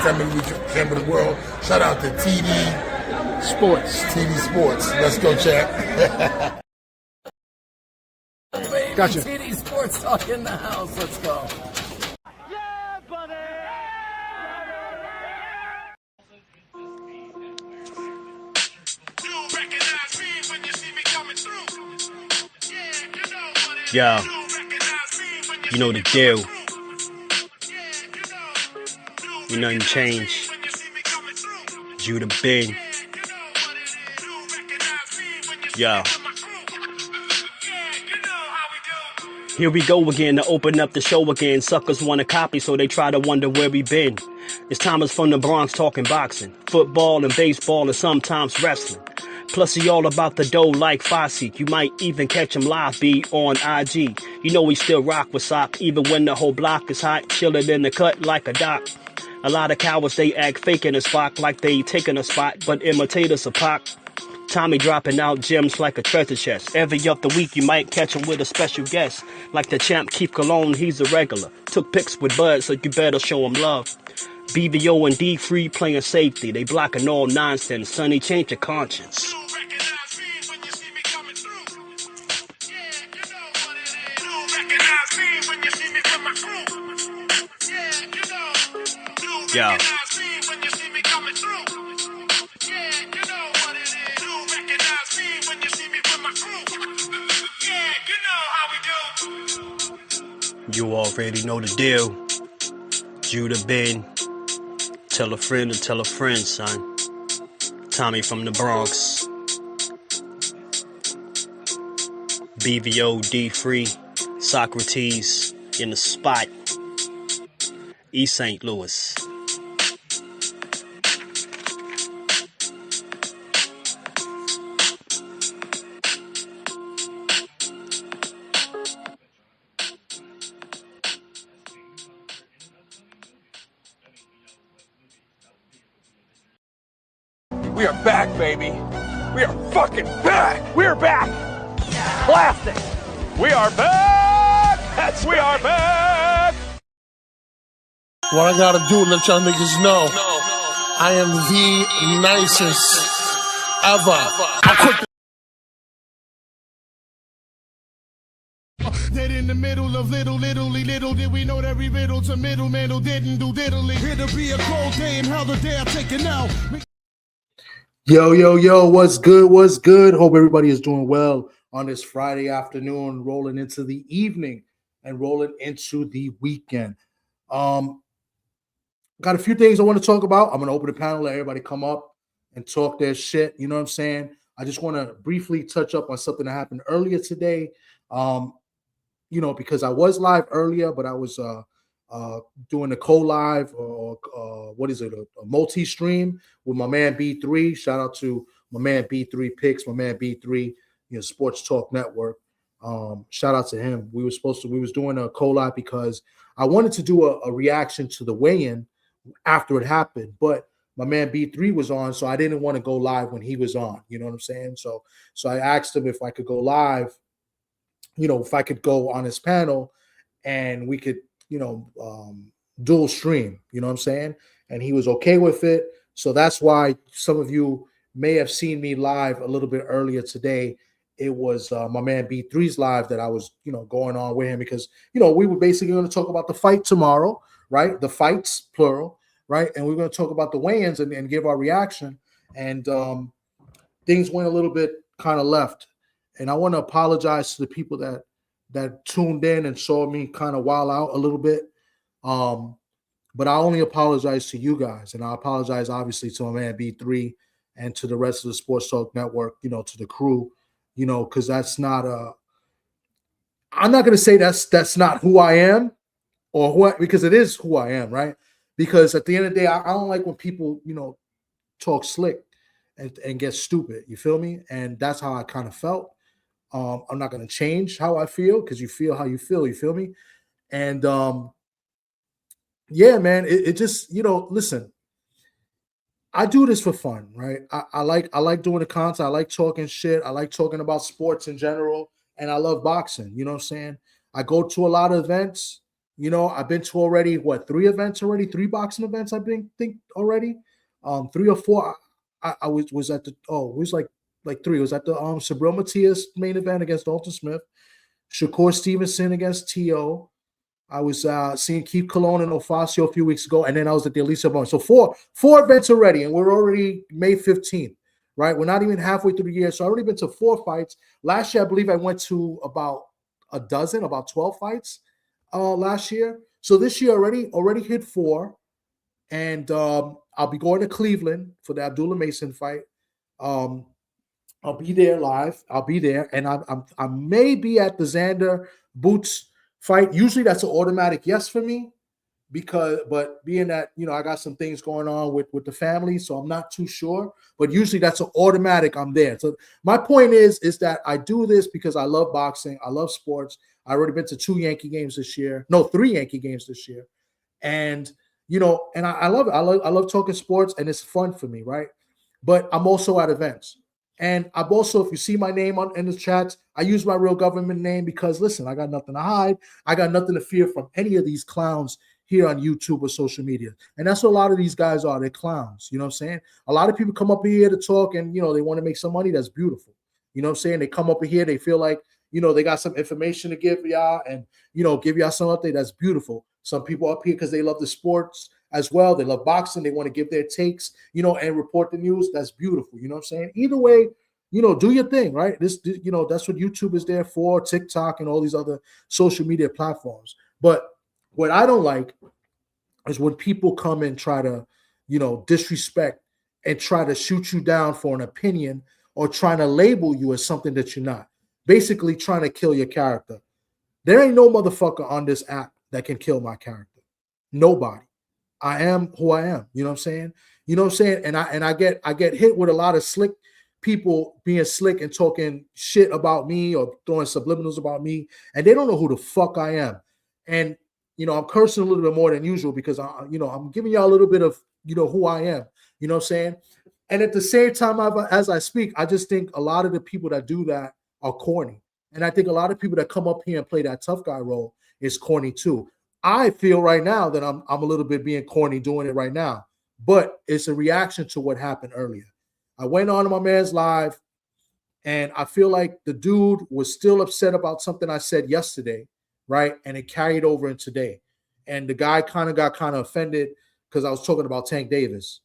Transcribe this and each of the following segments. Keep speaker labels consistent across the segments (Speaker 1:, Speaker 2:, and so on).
Speaker 1: champ of the world. Shout out to TD Sports. TD Sports. Let's go, champ.
Speaker 2: Gotcha.
Speaker 3: TD Sports Talk in the house. Let's go.
Speaker 4: Yeah, buddy.
Speaker 5: Yo, you know the deal. You nothing changed. Judah Ben. Yo. Here we go again to open up the show again. Suckers want to copy, so they try to wonder where we been. It's Thomas from the Bronx talking boxing, football and baseball and sometimes wrestling. Plus he all about the dough like Fosse. You might even catch him live, be on IG. You know he still rock with sock, even when the whole block is hot. Chillin' in the cut like a doc. A lot of cowards, they act fake in a spot like they taking a spot, but imitators a pop. Tommy dropping out gems like a treasure chest. Every other week you might catch him with a special guest. Like the champ Keith Cologne, he's a regular. Took pics with Bud, so you better show him love. BBO and D-Free playing safety. They blocking all nonsense. Sonny, change your conscience. Yeah. You already know the deal. Judah Ben. Tell a friend and tell a friend, son. Tommy from the Bronx. BVO, D-Free, Socrates in the spot. East St. Louis.
Speaker 6: We are back, baby. We are fucking back. We're back. Classic. We are back. We are back.
Speaker 1: What I gotta do, let y'all niggas know, I am the nicest ever. I'm quick
Speaker 7: Dead in the middle of little did we know that every riddle to middleman who didn't do diddly. It'll be a cold day and how the day I take it now.
Speaker 2: Yo, what's good? Hope everybody is doing well on this Friday afternoon, rolling into the evening and rolling into the weekend. Got a few things I want to talk about. I'm going to open the panel, let everybody come up and talk their shit. You know what I'm saying? I just want to briefly touch up on something that happened earlier today. Because I was live earlier, but I was doing a co-live or what is it, a multi-stream with my man B3. Shout out to my man B3 Picks, my man B3, Sports Talk Network. Shout out to him. We was doing a co-live because I wanted to do a reaction to the weigh-in after it happened, but my man B3 was on, so I didn't want to go live when he was on. You know what I'm saying? So I asked him if I could go live, if I could go on his panel and we could, dual stream, you know what I'm saying? And he was okay with it. So that's why some of you may have seen me live a little bit earlier today. It was my man B3's live that I was, going on with him because, we were basically going to talk about the fight tomorrow, right? The fights, plural, right? And we're going to talk about the weigh-ins and give our reaction. And things went a little bit kind of left. And I want to apologize to the people that tuned in and saw me kind of wild out a little bit. But I only apologize to you guys. And I apologize, obviously, to my man B3 and to the rest of the Sports Talk Network, to the crew, because that's not I'm not going to say that's not who I am because it is who I am, right? Because at the end of the day, I don't like when people, talk slick and get stupid. You feel me? And that's how I kind of felt. I'm not going to change how I feel because you feel how you feel. You feel me? And yeah, man, it just, listen, I do this for fun, right? I like doing the content. I like talking shit. I like talking about sports in general. And I love boxing. You know what I'm saying? I go to a lot of events. You know, I've been to already three events already, three boxing events. I've been think already, 3 or 4. I was at the it was like three. It was at the Sabril Matias main event against Dalton Smith, Shakur Stevenson against T.O. I was seeing Keith Colon and Ofacio a few weeks ago, and then I was at the Alicia Bone. So four events already, and we're already May 15th, right? We're not even halfway through the year, so I've already been to 4 fights. Last year, I believe I went to about 12 fights last year. So this year already hit 4, and I'll be going to Cleveland for the Abdullah Mason fight. I'll be there live. I'll be there, and I may be at the Xander Boots fight. Usually that's an automatic yes for me, but being that, you know, I got some things going on with the family, so I'm not too sure. But usually that's an automatic. I'm there. So my point is that I do this because I love boxing. I love sports. I already been to 2 Yankee games this year. No, 3 Yankee games this year, and you know, and I love it. I love talking sports, and it's fun for me, right? But I'm also at events. And I've also, if you see my name in the chats, I use my real government name because, listen, I got nothing to hide. I got nothing to fear from any of these clowns here on YouTube or social media. And that's what a lot of these guys are. They're clowns. You know what I'm saying? A lot of people come up here to talk and, you know, they want to make some money. That's beautiful. You know what I'm saying? They come up here. They feel like, you know, they got some information to give y'all and, you know, give y'all some update. That's beautiful. Some people up here because they love the sports as well. They love boxing. They want to give their takes, you know, and report the news. That's beautiful. You know what I'm saying? Either way, you know, do your thing, right? This, you know, that's what YouTube is there for, TikTok and all these other social media platforms. But what I don't like is when people come and try to, you know, disrespect and try to shoot you down for an opinion or trying to label you as something that you're not. Basically trying to kill your character. There ain't no motherfucker on this app that can kill my character. Nobody. I am who I am. You know what I'm saying? You know what I'm saying? And I get hit with a lot of slick people being slick and talking shit about me or throwing subliminals about me, and they don't know who the fuck I am. And you know, I'm cursing a little bit more than usual because I'm giving y'all a little bit of, you know, who I am. You know what I'm saying? And at the same time, as I speak, I just think a lot of the people that do that are corny. And I think a lot of people that come up here and play that tough guy role is corny too. I feel right now that I'm a little bit being corny doing it right now, but it's a reaction to what happened earlier. I went on to my man's live, and I feel like the dude was still upset about something I said yesterday, right? And it carried over in today. And the guy kind of got offended because I was talking about Tank Davis.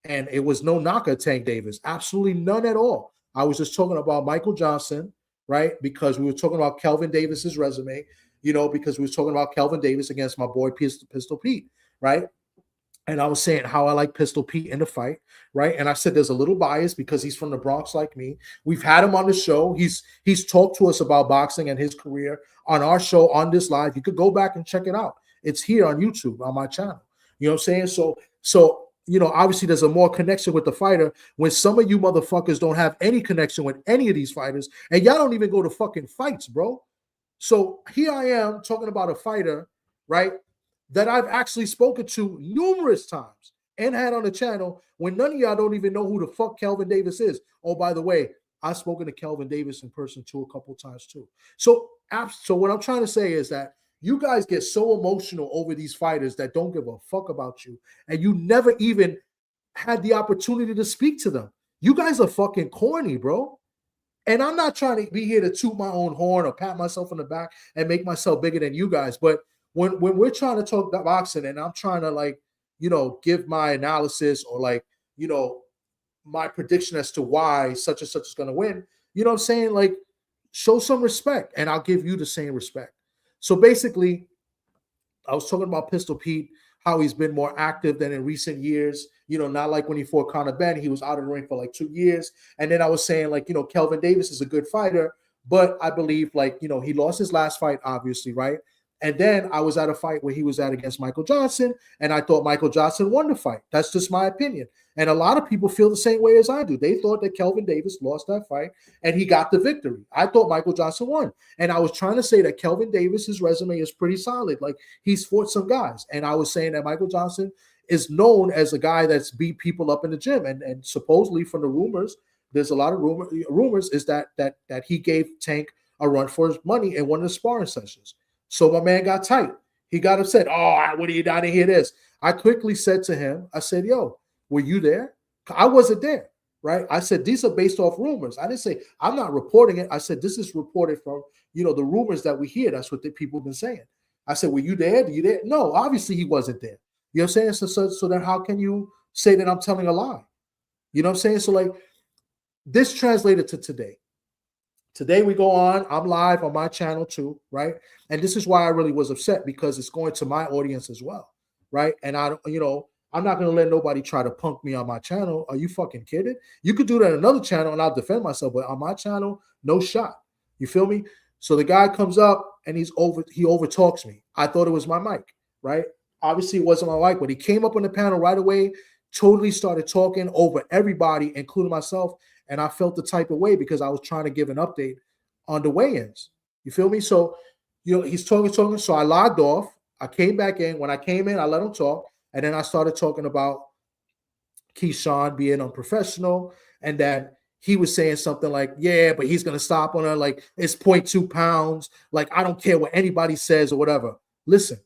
Speaker 2: And it was no knock at Tank Davis. Absolutely none at all. I was just talking about Michael Johnson, right? Because we were talking about Kelvin Davis's resume, you know, because we were talking about Kelvin Davis against my boy Pistol Pete, right? And I was saying how I like Pistol Pete in the fight, right? And I said there's a little bias because he's from the Bronx like me. We've had him on the show. He's talked to us about boxing and his career on our show, on this live. You could go back and check it out. It's here on YouTube, on my channel. You know what I'm saying? So you know, obviously there's a more connection with the fighter when some of you motherfuckers don't have any connection with any of these fighters, and y'all don't even go to fucking fights, bro. So here I am talking about a fighter, right, that I've actually spoken to numerous times and had on the channel when none of y'all don't even know who the fuck Kelvin Davis is. Oh, by the way, I've spoken to Kelvin Davis in person too a couple times too. So what I'm trying to say is that you guys get so emotional over these fighters that don't give a fuck about you, and you never even had the opportunity to speak to them. You guys are fucking corny, bro. And I'm not trying to be here to toot my own horn or pat myself on the back and make myself bigger than you guys. But when we're trying to talk boxing and I'm trying to, like, you know, give my analysis or, like, you know, my prediction as to why such and such is going to win, you know what I'm saying? Like, show some respect and I'll give you the same respect. So basically, I was talking about Pistol Pete, how he's been more active than in recent years. You know, not like when he fought Conor Ben, he was out of the ring for like 2 years. And then I was saying, like, you know, Kelvin Davis is a good fighter, but I believe, like, you know, he lost his last fight, obviously, right? And then I was at a fight where he was at against Michael Johnson, and I thought Michael Johnson won the fight. That's just my opinion. And a lot of people feel the same way as I do. They thought that Kelvin Davis lost that fight, and he got the victory. I thought Michael Johnson won. And I was trying to say that Kelvin Davis's resume is pretty solid. Like, he's fought some guys. And I was saying that Michael Johnson is known as a guy that's beat people up in the gym. And supposedly from the rumors, there's a lot of rumors is that he gave Tank a run for his money in one of the sparring sessions. So my man got tight. He got upset. Oh, what are you down to hear this? I quickly said to him, I said, yo, were you there? I wasn't there, right? I said, these are based off rumors. I didn't say, I'm not reporting it. I said, this is reported from, the rumors that we hear. That's what the people have been saying. I said, were you there? Were you there? No, obviously he wasn't there. You know what I'm saying? So then how can you say that I'm telling a lie? You know what I'm saying? So like this translated to today. Today we go on, I'm live on my channel too, right? And this is why I really was upset, because it's going to my audience as well, right? And I'm not going to let nobody try to punk me on my channel. Are you fucking kidding? You could do that on another channel and I'll defend myself, but on my channel, no shot. You feel me? So the guy comes up and he overtalks me. I thought it was my mic, right? Obviously it wasn't my mic, but he came up on the panel right away, totally started talking over everybody, including myself. And I felt the type of way because I was trying to give an update on the weigh-ins. You feel me? So, he's talking. So I logged off. I came back in. When I came in, I let him talk. And then I started talking about Keyshawn being unprofessional. And that he was saying something like, yeah, but he's going to stop on her. Like, it's 0.2 pounds. Like, I don't care what anybody says or whatever. Listen,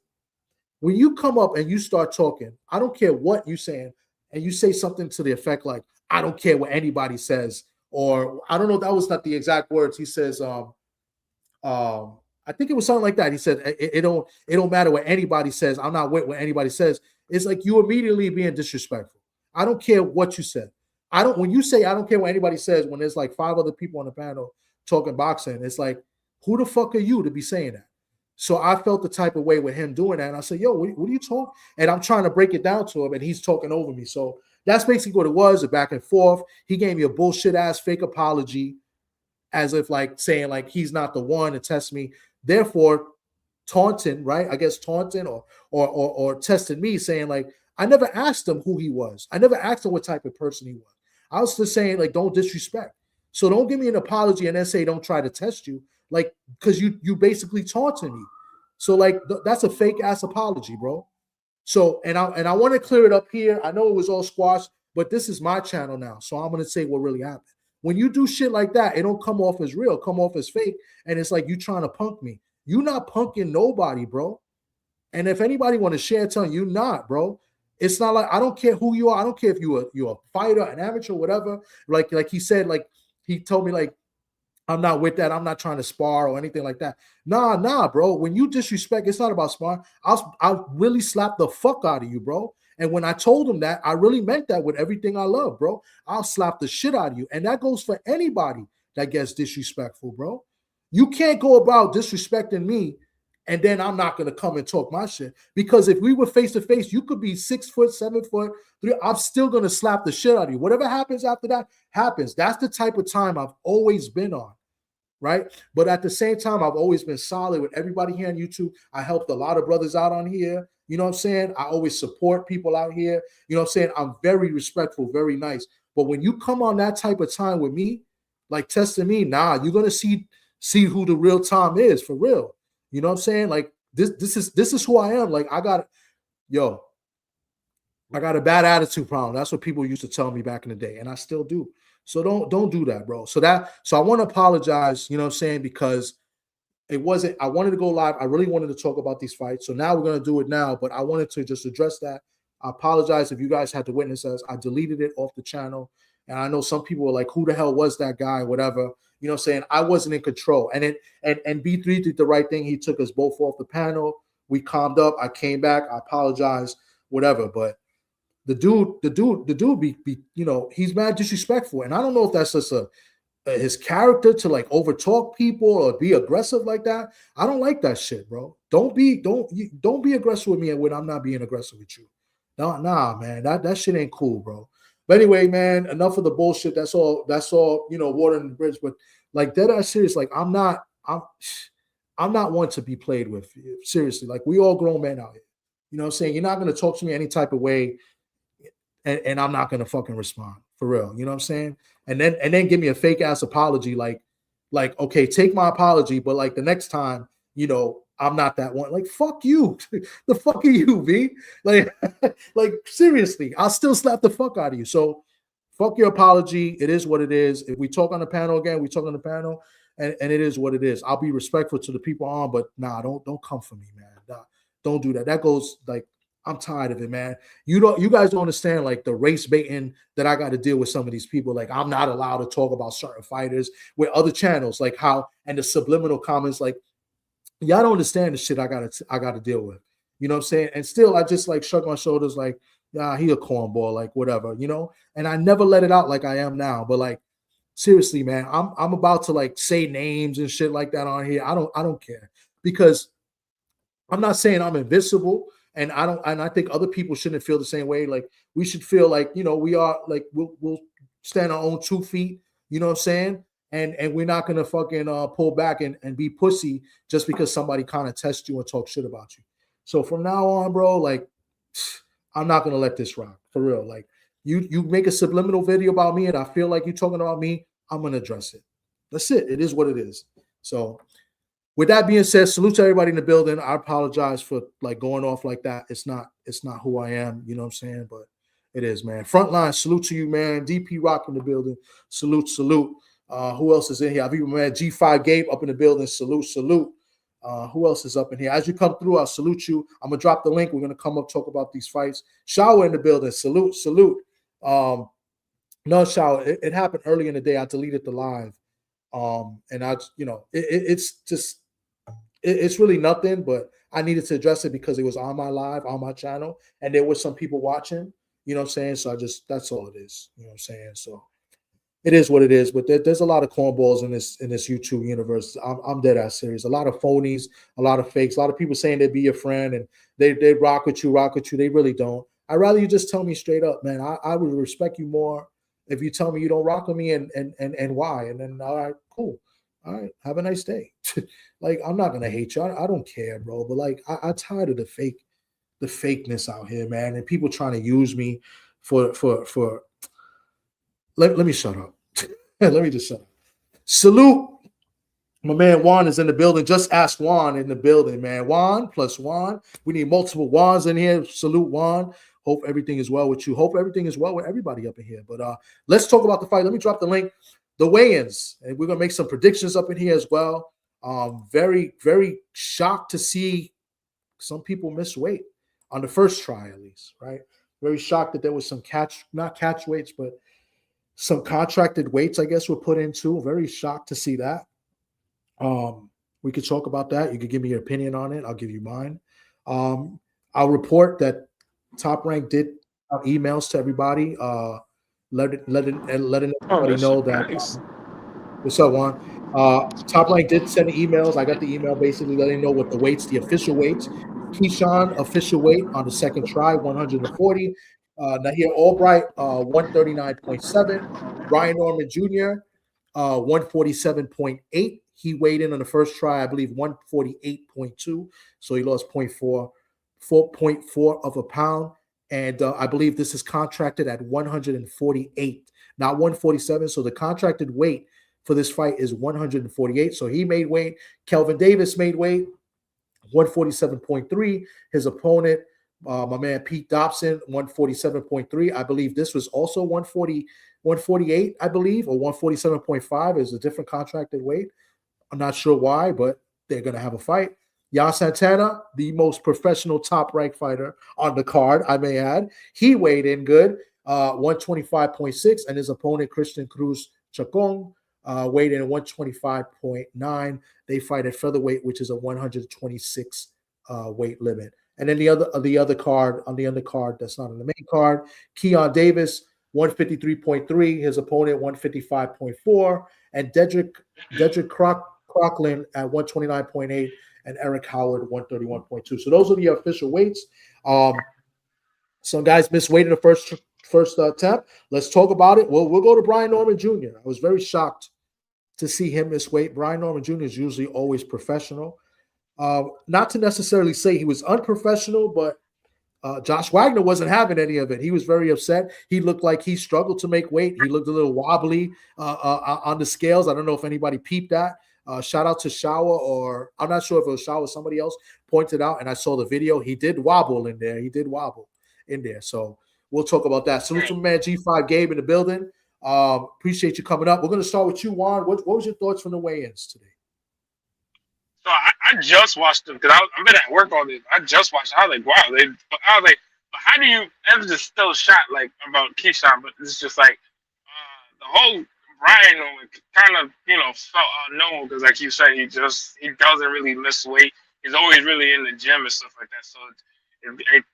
Speaker 2: when you come up and you start talking, I don't care what you're saying. And you say something to the effect like, I don't care what anybody says, or I don't know, that was not the exact words. He says, I think it was something like that. He said, it don't matter what anybody says. I'm not with what anybody says. It's like you immediately being disrespectful. I don't care what you said. When you say I don't care what anybody says, when there's like 5 other people on the panel talking boxing, it's like, who the fuck are you to be saying that? So I felt the type of way with him doing that. And I said, yo, what are you talking? And I'm trying to break it down to him, and he's talking over me. So that's basically what it was, a back and forth. He gave me a bullshit ass fake apology, as if like saying like he's not the one to test me. Therefore, taunting, right? I guess taunting or testing me, saying like, I never asked him who he was. I never asked him what type of person he was. I was just saying like, don't disrespect. So don't give me an apology and then say don't try to test you. Like, because you basically taunting me. So like that's a fake ass apology, bro. So and I want to clear it up here. I know it was all squashed, but this is my channel now. So I'm gonna say what really happened. When you do shit like that, it don't come off as real, come off as fake. And it's like you trying to punk me. You not punking nobody, bro. And if anybody want to share, tell you not, bro. It's not like I don't care who you are. I don't care if you're a fighter, an amateur, whatever. Like he said, like he told me, like, I'm not with that. I'm not trying to spar or anything like that. Nah, bro. When you disrespect, it's not about sparring. I'll really slap the fuck out of you, bro. And when I told him that, I really meant that with everything I love, bro. I'll slap the shit out of you. And that goes for anybody that gets disrespectful, bro. You can't go about disrespecting me and then I'm not going to come and talk my shit. Because if we were face to face, you could be 6 foot, 7 foot, 3. I'm still going to slap the shit out of you. Whatever happens after that happens. That's the type of time I've always been on. Right. But at the same time, I've always been solid with everybody here on YouTube. I helped a lot of brothers out on here. You know what I'm saying? I always support people out here. You know what I'm saying? I'm very respectful, very nice. But when you come on that type of time with me, like testing me, nah, you're gonna see who the real Tom is for real. You know what I'm saying? Like this is who I am. Like I got a bad attitude problem. That's what people used to tell me back in the day, and I still do. So don't do that, bro. So I want to apologize, you know what I'm saying, because it wasn't, I wanted to go live. I really wanted to talk about these fights. So now we're going to do it now, but I wanted to just address that. I apologize if you guys had to witness us. I deleted it off the channel. And I know some people were like, who the hell was that guy? Whatever, you know what I'm saying? I wasn't in control. And B3 did the right thing. He took us both off the panel. We calmed up. I came back. I apologize, whatever. But the dude be you know, he's mad disrespectful. And I don't know if that's just his character to like overtalk people or be aggressive like that. I don't like that shit, bro. Don't be aggressive with me when I'm not being aggressive with you. Nah, man. That shit ain't cool, bro. But anyway, man, enough of the bullshit. That's all, you know, water in the bridge. But like dead ass serious, like I'm not one to be played with. Seriously. Like we all grown men out here. You know what I'm saying? You're not gonna talk to me any type of way. And I'm not gonna fucking respond for real. You know what I'm saying? And then give me a fake ass apology, like okay, take my apology, but like the next time, you know, I'm not that one. Like fuck you, the fuck are you, V? Like seriously, I'll still slap the fuck out of you. So fuck your apology. It is what it is. If we talk on the panel again, we talk on the panel, and it is what it is. I'll be respectful to the people on, but nah, don't come for me, man. Nah, don't do that. That goes like, I'm tired of it, man. You guys don't understand like the race baiting that I got to deal with some of these people. Like, I'm not allowed to talk about certain fighters with other channels, like how, and the subliminal comments, like, y'all don't understand the shit I gotta deal with. You know what I'm saying? And still, I just like shrug my shoulders, like, yeah, he a cornball, like whatever, you know. And I never let it out like I am now. But like, seriously, man, I'm about to like say names and shit like that on here. I don't care, because I'm not saying I'm invincible, and I think other people shouldn't feel the same way. Like, we should feel like, you know, we are like, we'll stand our own 2 feet. You know what I'm saying? And we're not gonna fucking pull back and be pussy just because somebody kind of tests you and talk shit about you. So from now on, bro, like, I'm not gonna let this rock, for real. Like, you make a subliminal video about me and I feel like you're talking about me, I'm gonna address it. That's it. It is what it is. So with that being said, salute to everybody in the building. I apologize for like going off like that. It's not who I am, you know what I'm saying? But it is, man. Frontline, salute to you, man. DP Rock in the building. Salute. Who else is in here? I've even met G5 Gabe up in the building. Salute. Who else is up in here? As you come through, I'll salute you. I'm gonna drop the link. We're gonna come up, talk about these fights. Shower in the building. Salute. No, Shower. It happened early in the day. I deleted the live. And I, you know, it's just, it's really nothing, but I needed to address it because it was on my live, on my channel, and there were some people watching, you know what I'm saying? So that's all it is, you know what I'm saying? So it is what it is, but there's a lot of cornballs in this YouTube universe. I'm dead ass serious. A lot of phonies, a lot of fakes, a lot of people saying they'd be your friend and they rock with you. They really don't. I'd rather you just tell me straight up, man. I would respect you more if you tell me you don't rock with me and why. And then, all right, cool. All right, have a nice day. Like, I'm not gonna hate you. I don't care, bro. But like, I'm tired of the fakeness out here, man, and people trying to use me for. Let me shut up. Let me just shut up. Salute. My man Juan is in the building. Just ask Juan in the building, man. Juan plus Juan. We need multiple Juans in here. Salute, Juan. Hope everything is well with you. Hope everything is well with everybody up in here. But let's talk about the fight. Let me drop the link. The weigh-ins. And we're going to make some predictions up in here as well. Very, very shocked to see some people miss weight on the first try, at least, right? Very shocked that there was some not catch weights, but some contracted weights, I guess, were put in too. Very shocked to see that. We could talk about that. You could give me your opinion on it. I'll give you mine. I'll report that Top Rank did out emails to everybody, letting everybody know that.
Speaker 5: Nice.
Speaker 2: What's up, Juan? Top Rank did send emails. I got the email basically letting know what the weights, the official weights. Keyshawn, official weight on the second try, 140. Nahir Albright, 139.7. Brian Norman Jr., 147.8. He weighed in on the first try, I believe, 148.2. So he lost 4.4 of a pound. And I believe this is contracted at 148, not 147. So the contracted weight for this fight is 148. So he made weight. Kelvin Davis made weight, 147.3. His opponent, my man Pete Dobson, 147.3. I believe this was also 148, I believe, or 147.5 is a different contracted weight. I'm not sure why, but they're going to have a fight. Santana, the most professional top-ranked fighter on the card, I may add. He weighed in good, 125.6, and his opponent, Christian Cruz Chacon, weighed in at 125.9. They fight at featherweight, which is a 126 weight limit. And then the other card, on the undercard, that's not on the main card, Keyshawn Davis, 153.3. His opponent, 155.4. And Dedrick Crocklin at 129.8. And Eric Howard, 131.2. So those are the official weights. Some guys missed weight in the first attempt. Let's talk about it. We'll go to Brian Norman Jr. I was very shocked to see him miss weight. Brian Norman Jr. is usually always professional. Not to necessarily say he was unprofessional, but Josh Wagner wasn't having any of it. He was very upset. He looked like he struggled to make weight. He looked a little wobbly on the scales. I don't know if anybody peeped that. Shout out to Shower, or I'm not sure if it was Shower, somebody else pointed out, and I saw the video. He did wobble in there. So we'll talk about that. Salute to man G5 Gabe in the building. Appreciate you coming up. We're going to start with you, Juan. What was your thoughts from the weigh-ins today?
Speaker 8: So I I just watched them because I've been at work all day. I just watched. I was like, wow. I was like, but how do you? That was just still shot like about Keyshawn, but it's just like the whole Brian kind of felt unknown because like you said, he doesn't really miss weight. He's always really in the gym and stuff like that. So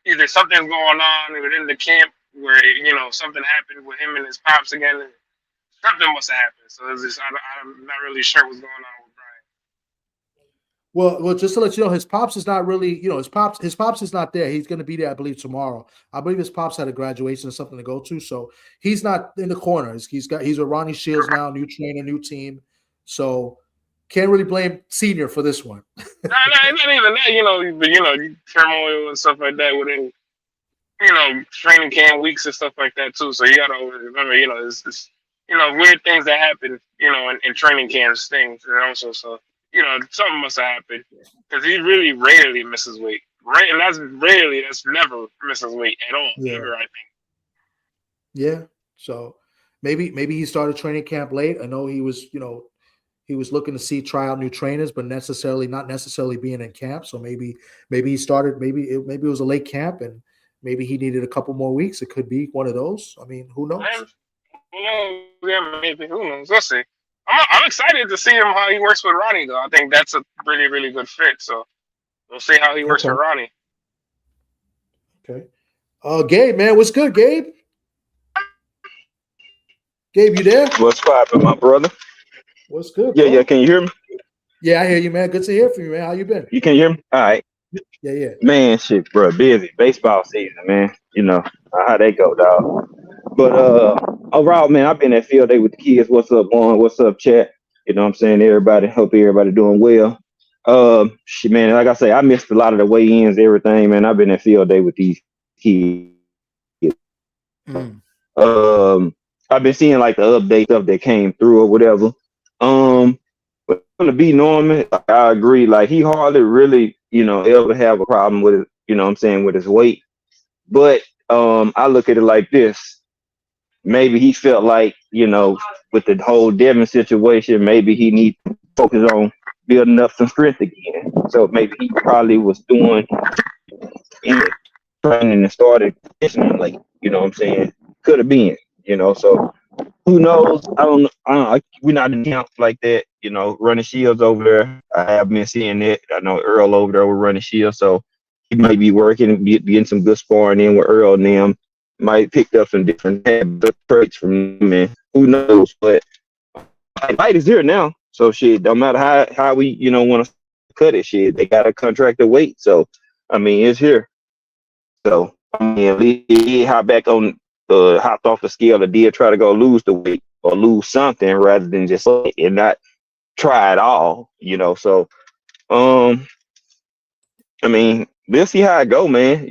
Speaker 8: either something's going on within the camp where something happened with him and his pops again. And something must have happened. So it's just I'm not really sure what's going on with Brian.
Speaker 2: Well, just to let you know, his pops is not really, his pops is not there. He's going to be there, I believe, tomorrow. I believe his pops had a graduation or something to go to, so he's not in the corner. He's with Ronnie Shields now, new trainer, new team. So can't really blame Senior for this one.
Speaker 8: No, not even that. But turmoil and stuff like that within training camp weeks and stuff like that too. So you gotta always remember, it's weird things that happen, in training camps, things, and also so. Something must have happened because he really rarely misses weight. Right, and that's never misses weight at all.
Speaker 2: Yeah.
Speaker 8: Never, I think.
Speaker 2: Yeah. So maybe he started training camp late. I know he was looking to try out new trainers, but not necessarily being in camp. So maybe he started. Maybe it was a late camp, and maybe he needed a couple more weeks. It could be one of those. I mean, who knows?
Speaker 8: Who knows? Yeah, maybe. Who knows? We'll see. I'm excited to see him how he works with Ronnie, though. I think that's a really, really good fit. So we'll see how he works with Ronnie.
Speaker 2: Okay. Gabe, man, what's good, Gabe? Gabe, you there?
Speaker 9: What's poppin', my brother?
Speaker 2: What's good?
Speaker 9: Yeah. Can you hear me?
Speaker 2: Yeah, I hear you, man. Good to hear from you, man. How you been?
Speaker 9: You can hear me? All right.
Speaker 2: Yeah.
Speaker 9: Man, shit, bro. Busy. Baseball season, man. How they go, dog. But overall, man, I've been at field day with the kids. What's up, Juan? What's up, chat? You know what I'm saying? Hope everybody doing well. Shit, man, like I say, I missed a lot of the weigh-ins, everything, man. I've been at field day with these kids. I've been seeing like the update stuff that came through or whatever. But to be Norman, I agree. Like he hardly really, ever have a problem with it, with his weight. But I look at it like this. Maybe he felt like, with the whole Devin situation, maybe he needs to focus on building up some strength again. So maybe he probably was doing training and started conditioning late. You know what I'm saying? Could have been, so who knows? I don't know. We're not in camp like that, running Shields over there. I have been seeing it. I know Earl over there with running Shields, so he might be working and getting some good sparring in with Earl and them. Might picked up some different traits from them, man. Who knows? But light is here now, so shit. Don't matter how we want to cut it. Shit, they got a contracted weight, so I mean it's here. So I mean, he hopped off the scale and did try to go lose the weight or lose something rather than just and not try it all. So I mean, we'll see how it go, man.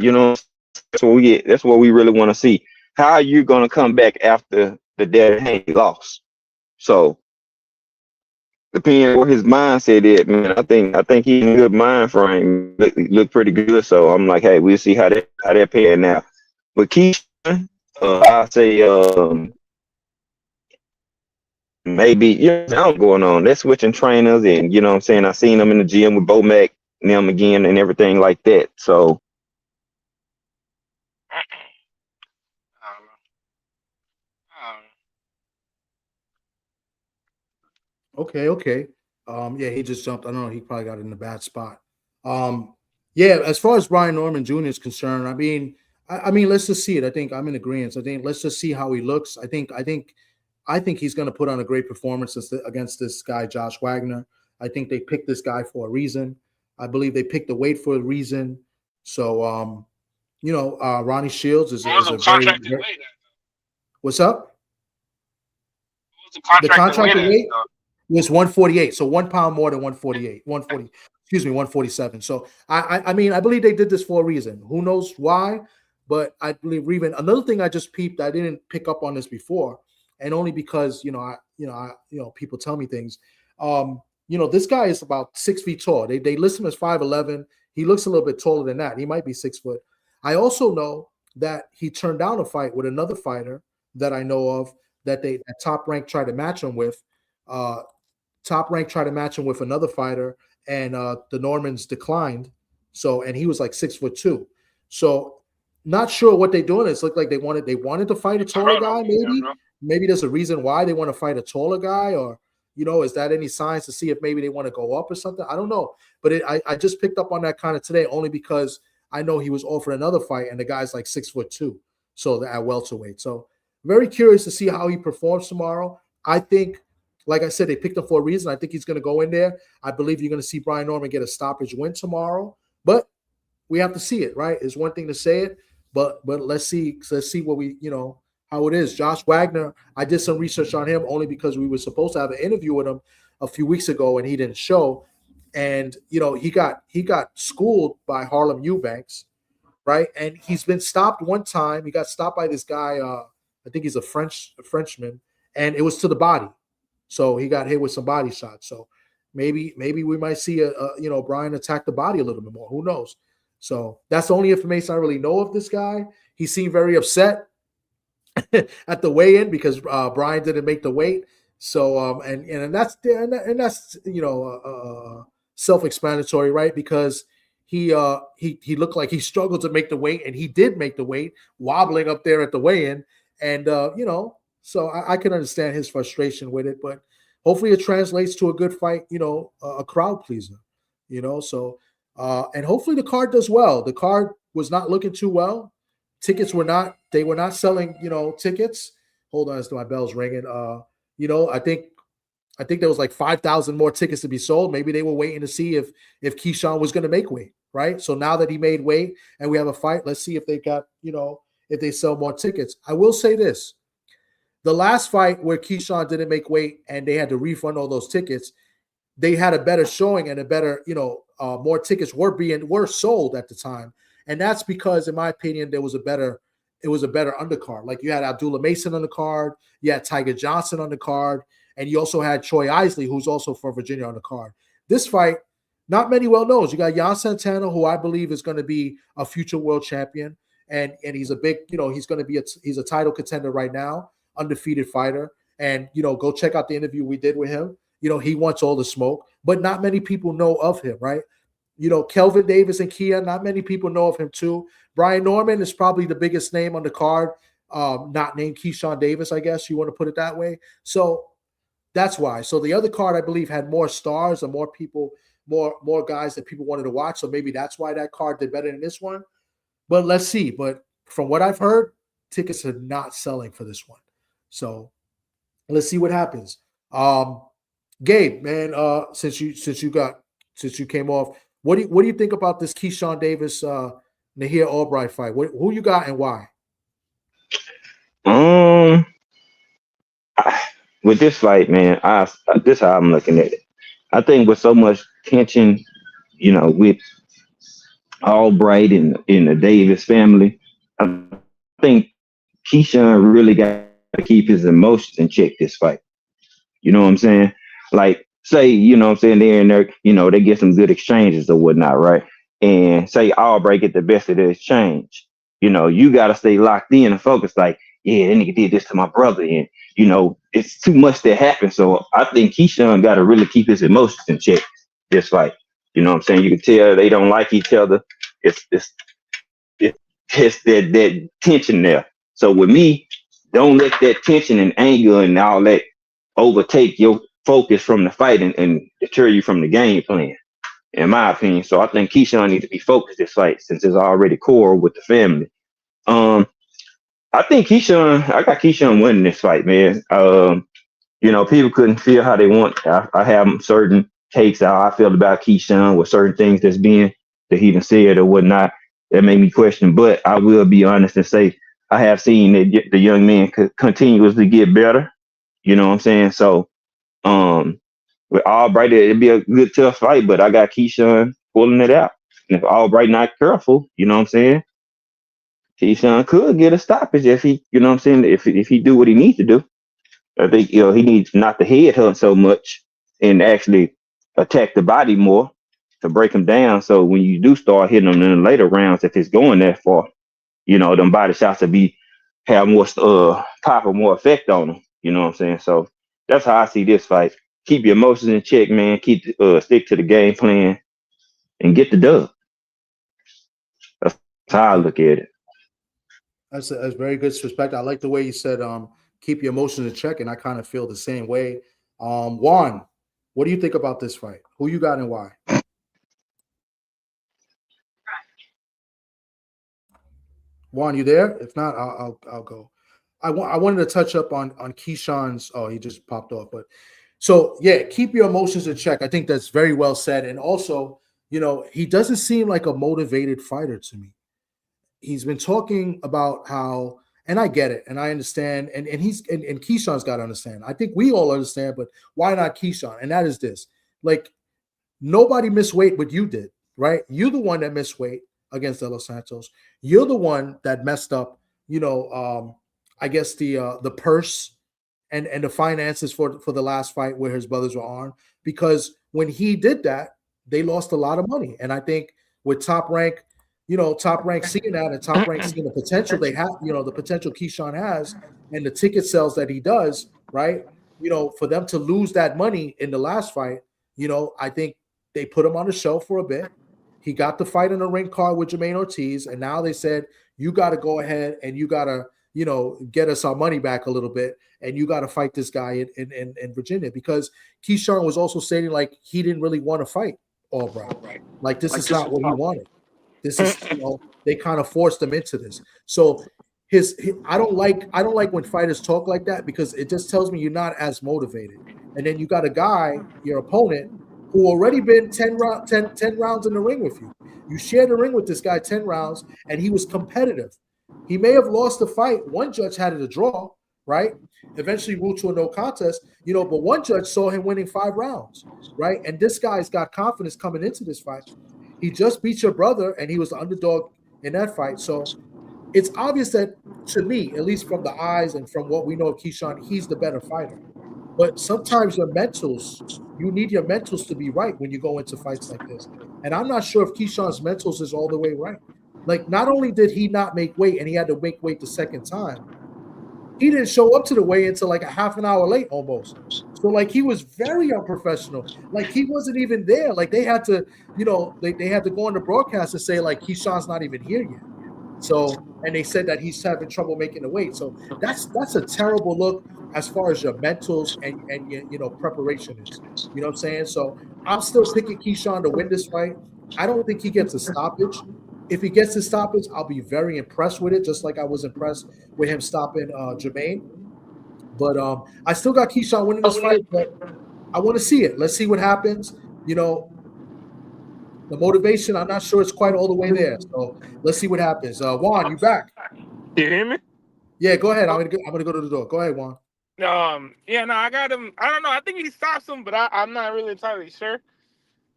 Speaker 9: That's what we really want to see. How are you going to come back after the Derrick Henry loss? So, depending on where his mindset is, man, I think he's in a good mind frame. Look pretty good. So I'm like, hey, we'll see how that pan out. But Keyshawn, I say maybe something going on. They're switching trainers, and you know what I'm saying. I seen them in the gym with Bomac and them again and everything like that. So.
Speaker 2: Okay. Yeah, he just jumped. I don't know. He probably got in a bad spot. Yeah, as far as Brian Norman Jr. is concerned, I mean, let's just see it. I think I'm in agreement. I think let's just see how he looks. I think he's going to put on a great performance against this guy, Josh Wagner. I think they picked this guy for a reason. I believe they picked the weight for a reason. So, Ronnie Shields is a very. What's up? The contracted weight was 148, so 1 pound more than 148. 147. So I mean, I believe they did this for a reason. Who knows why? But I believe even another thing I just peeped. I didn't pick up on this before, and only because people tell me things. This guy is about 6 feet tall. They list him as 5'11". He looks a little bit taller than that. He might be 6 foot. I also know that he turned down a fight with another fighter that I know of that Top Rank tried to match him with. Top Rank tried to match him with another fighter, and the Normans declined. So, and he was like 6'2". So, not sure what they're doing. It's looked like they wanted to fight a taller guy. Maybe there's a reason why they want to fight a taller guy, or is that any signs to see if maybe they want to go up or something? I don't know. But I just picked up on that kind of today only because I know he was offered another fight, and the guy's like 6'2", so at welterweight. So very curious to see how he performs tomorrow. I think, like I said, they picked him for a reason. I think he's going to go in there. I believe you're going to see Brian Norman get a stoppage win tomorrow, but we have to see it, right? It's one thing to say it, but let's see what we, how it is. Josh Wagner, I did some research on him only because we were supposed to have an interview with him a few weeks ago and he didn't show. And he got schooled by Harlem Eubanks, right? And he's been stopped one time. He got stopped by this guy. I think he's a Frenchman, and it was to the body. So he got hit with some body shots. So maybe we might see Brian attack the body a little bit more. Who knows? So that's the only information I really know of this guy. He seemed very upset at the weigh-in because Brian didn't make the weight. So and that's self-explanatory, right? Because he looked like he struggled to make the weight, and he did make the weight, wobbling up there at the weigh-in, and so I can understand his frustration with it, but hopefully it translates to a good fight, a crowd pleaser, So and hopefully the card does well. The card was not looking too well. Tickets were not selling, tickets. Hold on, as my bell's ringing. I think there was like 5,000 more tickets to be sold. Maybe they were waiting to see if Keyshawn was going to make weight, right? So now that he made weight and we have a fight, let's see if they got, if they sell more tickets. I will say this. The last fight where Keyshawn didn't make weight and they had to refund all those tickets, they had a better showing and a better, more tickets were sold at the time. And that's because, in my opinion, it was a better undercard. Like you had Abdullah Mason on the card, you had Tiger Johnson on the card, and you also had Troy Isley, who's also from Virginia, on the card. This fight, not many well-knowns. You got Jan Santana, who I believe is going to be a future world champion, and he's a big, he's going to be he's a title contender right now, undefeated fighter. And go check out the interview we did with him. He wants all the smoke, but not many people know of him, right? Kelvin Davis and Kia, not many people know of him too. Brian Norman is probably the biggest name on the card, not named Keyshawn Davis, I guess you want to put it that way. So that's why. So the other card, I believe, had more stars and more people, more guys that people wanted to watch. So maybe that's why that card did better than this one. But let's see. But from what I've heard, tickets are not selling for this one. So let's see what happens. Gabe, man, since you came off, what do you think about this Keyshawn Davis Nahir Albright fight? Who you got and why?
Speaker 9: With this fight, man, this is how I'm looking at it. I think with so much tension, with Albright and in the Davis family, I think Keyshawn really got to keep his emotions in check this fight. You know what I'm saying? Like, say, they're in there, they get some good exchanges or whatnot, right? And say Albright get the best of the exchange. You got to stay locked in and focused, like, yeah, that nigga did this to my brother. And, it's too much that happens. So I think Keyshawn got to really keep his emotions in check this fight. You know what I'm saying? You can tell they don't like each other. It's that tension there. So with me, don't let that tension and anger and all that overtake your focus from the fight and deter you from the game plan, in my opinion. So I think Keyshawn needs to be focused this fight since it's already core with the family. I think I got Keyshawn winning this fight, man. People couldn't feel how they want. I have certain takes how I feel about Keyshawn with certain things that he done said or whatnot that made me question. But I will be honest and say I have seen that the young man continuously get better. You know what I'm saying? So with Albright, it'd be a good tough fight, but I got Keyshawn pulling it out. And if Albright not careful, you know what I'm saying? Keyshawn could get a stoppage if he, you know what I'm saying, if he do what he needs to do. I think, he needs not to head hunt so much and actually attack the body more to break him down. So when you do start hitting him in the later rounds, if it's going that far, them body shots will have more pop or more effect on him. You know what I'm saying? So that's how I see this fight. keep your emotions in check, man. Stick to the game plan and get the dub. That's how I look at it.
Speaker 2: That's very good perspective. I like the way you said keep your emotions in check, and I kind of feel the same way. Juan, what do you think about this fight? Who you got and why? Juan, you there? If not, I'll go. I wanted to touch up on Keyshawn's. Oh, he just popped off. But so yeah, keep your emotions in check. I think that's very well said. And also, he doesn't seem like a motivated fighter to me. He's been talking about how, and I get it, and I understand, and Keyshawn's got to understand. I think we all understand, but why not Keyshawn? And that is this: like, nobody missed weight, but you did, right? You're the one that missed weight against De Los Santos. You're the one that messed up, I guess the purse and the finances for the last fight where his brothers were on, because when he did that, they lost a lot of money. And I think with Top Rank seeing that, and Top Rank seeing the potential they have, the potential Keyshawn has, and the ticket sales that he does, right? For them to lose that money in the last fight, I think they put him on the shelf for a bit. He got the fight in the ring card with Jermaine Ortiz, and now they said, you got to go ahead and you got to, get us our money back a little bit, and you got to fight this guy in Virginia, because Keyshawn was also stating like he didn't really want to fight Albright. Like this is not what he wanted. This is, they kind of forced him into this. So I don't like when fighters talk like that, because it just tells me you're not as motivated. And then you got a guy, your opponent, who already been 10 rounds in the ring with you. You shared the ring with this guy 10 rounds, and he was competitive. He may have lost the fight. One judge had it a draw, right? Eventually ruled to a no contest, but one judge saw him winning 5 rounds, right? And this guy's got confidence coming into this fight. He just beat your brother, and he was the underdog in that fight. So it's obvious that, to me, at least from the eyes and from what we know of Keyshawn, he's the better fighter. But sometimes you need your mentals to be right when you go into fights like this. And I'm not sure if Keyshawn's mentals is all the way right. Like, not only did he not make weight, and he had to make weight the second time, he didn't show up to the weigh until like a half an hour late almost. So like he was very unprofessional. Like he wasn't even there. Like they had to, they had to go on the broadcast and say like Keyshawn's not even here yet. So, and they said that he's having trouble making the weight. So that's a terrible look as far as your mentals and your preparation is. You know what I'm saying? So I'm still picking Keyshawn to win this fight. I don't think he gets a stoppage. If he gets his stoppage, I'll be very impressed with it, just like I was impressed with him stopping Jermaine. But I still got Keyshawn winning this fight, but I want to see it. Let's see what happens. The motivation, I'm not sure it's quite all the way there. So let's see what happens. Juan, you back?
Speaker 8: You hear me?
Speaker 2: Yeah, go ahead. I'm gonna go to the door. Go ahead, Juan.
Speaker 8: I got him. I don't know. I think he stops him, but I'm not really entirely sure.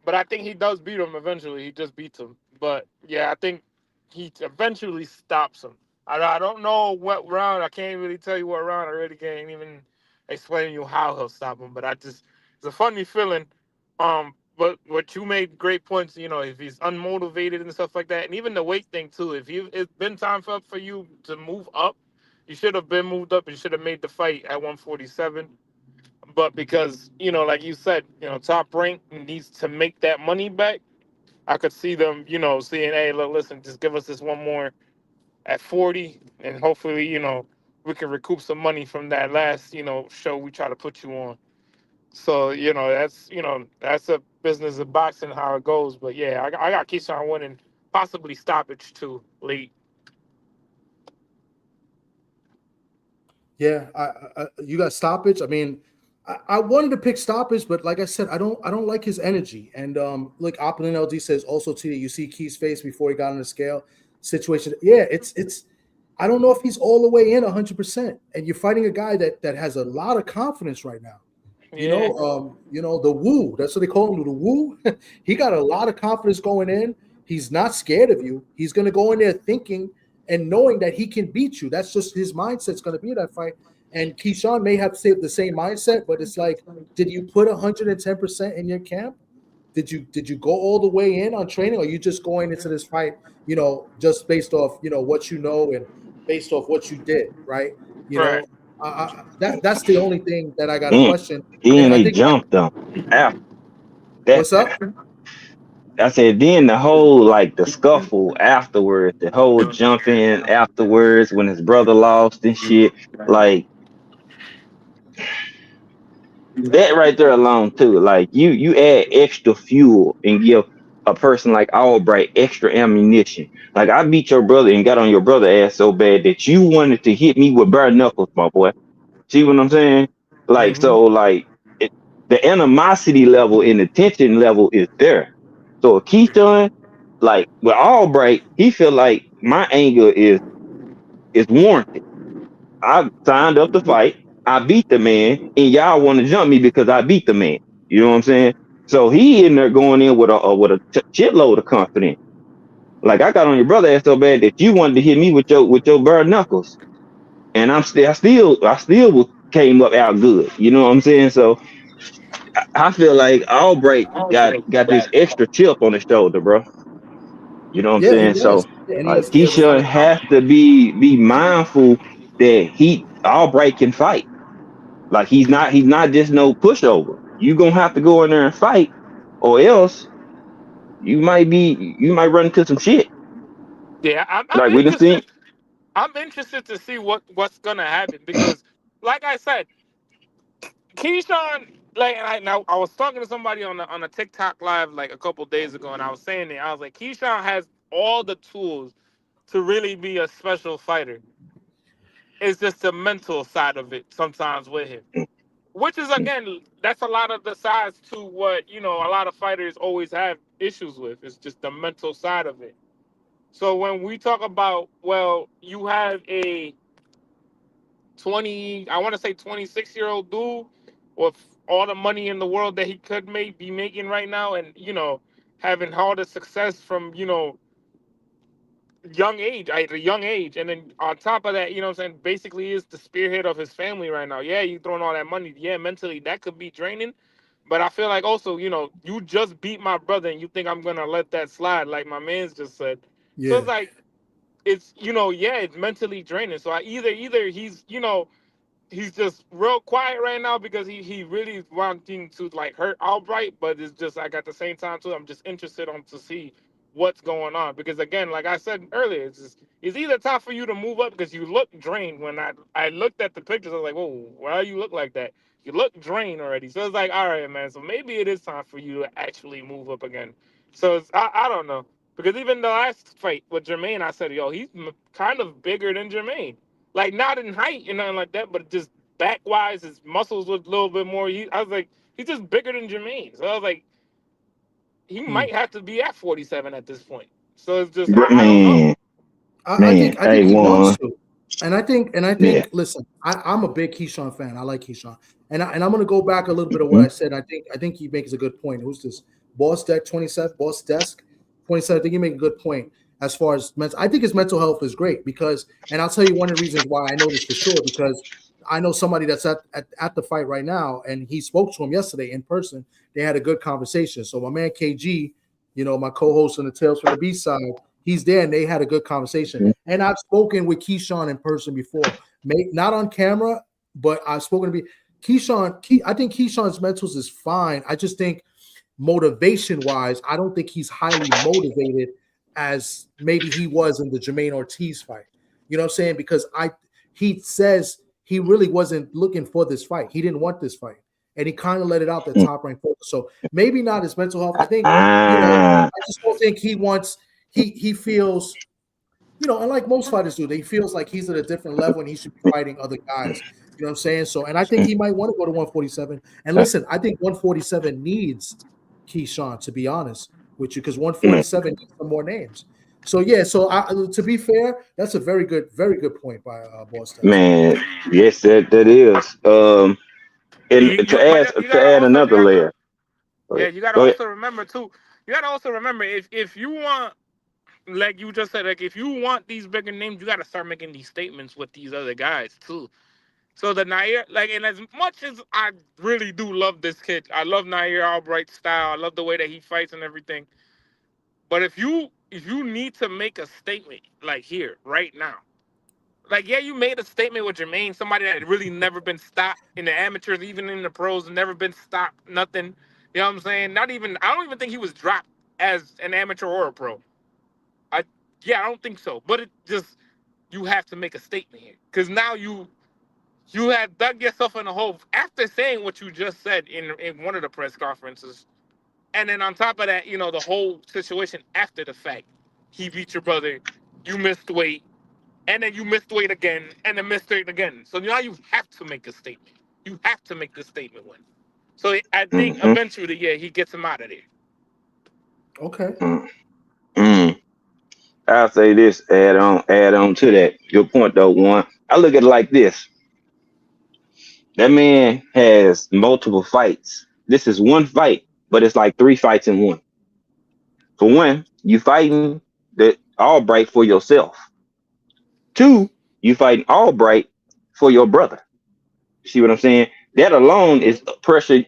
Speaker 8: But I think he does beat him eventually. He just beats him. But yeah, I think he eventually stops him. I don't know what round. I can't really tell you what round. I really can't even explain to you how he'll stop him. But it's a funny feeling. But what you made great points. If he's unmotivated and stuff like that, and even the weight thing too. If it's been time for you to move up, you should have been moved up. You should have made the fight at 147. But because like you said, Top Rank needs to make that money back. I could see them, saying, hey, look, listen, just give us this one more at 40, and hopefully, we can recoup some money from that last, show we try to put you on. So, that's a business of boxing, how it goes. But yeah, I got Keyshawn winning, possibly stoppage too, late.
Speaker 2: Yeah, you got stoppage. I mean, I wanted to pick stoppage, but like I said, I don't like his energy. And look, Opulent LD says also too, you see Key's face before he got on the scale situation. Yeah, it's I don't know if he's all the way in 100%. And you're fighting a guy that has a lot of confidence right now.
Speaker 8: Yeah.
Speaker 2: The woo. That's what they call him, the woo. He got a lot of confidence going in. He's not scared of you. He's going to go in there thinking and knowing that he can beat you. That's just his mindset's going to be in that fight. And Keyshawn may have the same mindset, but it's like, did you put 110% in your camp? Did you go all the way in on training, or are you just going into this fight, just based off, what you know and based off what you did, right?
Speaker 8: Right.
Speaker 2: That's the only thing that I got to
Speaker 9: Then,
Speaker 2: question. And
Speaker 9: then
Speaker 2: I
Speaker 9: they
Speaker 2: think
Speaker 9: jumped them after that.
Speaker 2: what's up?
Speaker 9: I said, then the whole like the scuffle afterwards, the whole jumping afterwards when his brother lost and shit, like that right there alone too. Like you add extra fuel and give a person like Albright extra ammunition. Like I beat your brother and got on your brother ass so bad that you wanted to hit me with bare knuckles, my boy. See what I'm saying? Like
Speaker 2: Mm-hmm.
Speaker 9: so, like the animosity level and the tension level is there. So Keyshawn, like with Albright, he feel like my anger is warranted. I signed up to fight. I beat the man, and y'all want to jump me because I beat the man. You know what I'm saying? So he in there going in with a shitload of confidence. Like I got on your brother ass so bad that you wanted to hit me with your bare knuckles, and I still came up out good. You know what I'm saying? So I feel like Albright got this extra chip on his shoulder, bro. You know what I'm
Speaker 2: Yeah, he
Speaker 9: saying?
Speaker 2: does,
Speaker 9: So
Speaker 2: and he has a lot
Speaker 9: Keyshawn
Speaker 2: of
Speaker 9: has
Speaker 2: confidence.
Speaker 9: to be mindful that Albright can fight. Like he's not just no pushover. You gonna have to go in there and fight, or else you might run into some shit.
Speaker 8: Yeah, I'm
Speaker 9: Like we done seen.
Speaker 8: interested. I'm interested to see what's gonna happen because, like I said, Keyshawn, like, and I was talking to somebody on a TikTok live like a couple days ago, and I was saying it. I was like, Keyshawn has all the tools to really be a special fighter. It's just the mental side of it sometimes with him, which is again, that's a lot of the sides to what a lot of fighters always have issues with. It's just the mental side of it. So when we talk about, well, you have a I want to say 26-year-old dude with all the money in the world that he could be making right now, and having all the success from young age, at a young age, and then on top of that, what I'm saying, basically is the spearhead of his family right now. Yeah, you throwing all that money. Yeah, mentally that could be draining, but I feel like also, you just beat my brother, and you think I'm gonna let that slide, like my man's just said. So
Speaker 2: Yeah,
Speaker 8: it's like it's yeah, it's mentally draining. So either he's just real quiet right now because he really is wanting to like hurt Albright, but it's just like at the same time too, I'm just interested on to see what's going on because again, like I said earlier, it's either time for you to move up because you look drained. When I looked at the pictures, I was like, whoa, why you look like that? You look drained already. So it's like, all right, man. So maybe it is time for you to actually move up again. So I don't know because even the last fight with Jermaine, I said, yo, he's kind of bigger than Jermaine. Like not in height and nothing like that, but just back wise, his muscles look a little bit more. I was like, he's just bigger than Jermaine. So I was like, he
Speaker 2: Hmm.
Speaker 8: might have to be at 47 at this point. So it's just I don't know.
Speaker 9: Man,
Speaker 2: I
Speaker 9: man,
Speaker 2: think
Speaker 9: hey
Speaker 2: he wants
Speaker 9: one,
Speaker 2: to, and I
Speaker 9: yeah.
Speaker 2: think. Listen, I'm a big Keyshawn fan. I like Keyshawn, and I'm going to go back a little bit of what
Speaker 9: Mhm.
Speaker 2: I said. I think he makes a good point. Who's this? Boss Deck 27, Boss Desk 27. I think he makes a good point as far as mental. I think his mental health is great because, and I'll tell you one of the reasons why I know this for sure because I know somebody that's at the fight right now, and he spoke to him yesterday in person. They had a good conversation. So my man KG, my co-host on the Tales from the B side, he's there, and they had a good conversation. And I've spoken with Keyshawn in person before, not on camera, but I've spoken to Keyshawn. I think Keyshawn's mentals is fine. I just think motivation-wise, I don't think he's highly motivated as maybe he was in the Jermaine Ortiz fight. You know what I'm saying? Because he says he really wasn't looking for this fight. He didn't want this fight. And he kind of let it out that Top Rank focus. So maybe not his mental health. I think,
Speaker 9: Ah,
Speaker 2: I just don't think he wants, he feels, and like most fighters do, he feels like he's at a different level and he should be fighting other guys. You know what I'm saying? So, and I think he might want to go to 147. And listen, I think 147 needs Keyshawn, to be honest with you, because 147 needs some more names. So yeah, so to be fair, that's a very good point by Boss Test.
Speaker 9: man, yes, that is. And
Speaker 8: You
Speaker 9: to
Speaker 8: gotta
Speaker 9: add
Speaker 8: also
Speaker 9: another
Speaker 8: remember.
Speaker 9: layer. Go
Speaker 8: Yeah,
Speaker 9: ahead.
Speaker 8: you gotta
Speaker 9: Go ahead.
Speaker 8: also remember too. You gotta also remember if you want, like you just said, like if you want these bigger names, you gotta start making these statements with these other guys too. So the Nair, like, and as much as I really do love this kid, I love Nair Albright's style. I love the way that he fights and everything. But if you need to make a statement like here right now,
Speaker 10: like, yeah, you made a statement with Jermaine, somebody that had really never been stopped in the amateurs, even in the pros, never been stopped, nothing. You know what I'm saying? Not even, I don't even think he was dropped as an amateur or a pro. I don't think so. But it just, you have to make a statement here. Because now you have dug yourself in a hole after saying what you just said in one of the press conferences. And then on top of that, the whole situation after the fact. He beat your brother, you missed weight, and then you missed weight again, and then missed weight again. So now you have to make a statement. You have to make the statement win. So I think
Speaker 9: Mm-hmm.
Speaker 10: eventually, yeah, he gets him out of there.
Speaker 2: Okay.
Speaker 9: Mm-hmm. I'll say this, add on to that. Your point though, one. I look at it like this. That man has multiple fights. This is one fight, but it's like 3 fights in one. For one, you fighting the Albright for yourself. Two, you fighting Albright for your brother. See what I'm saying? That alone is pressure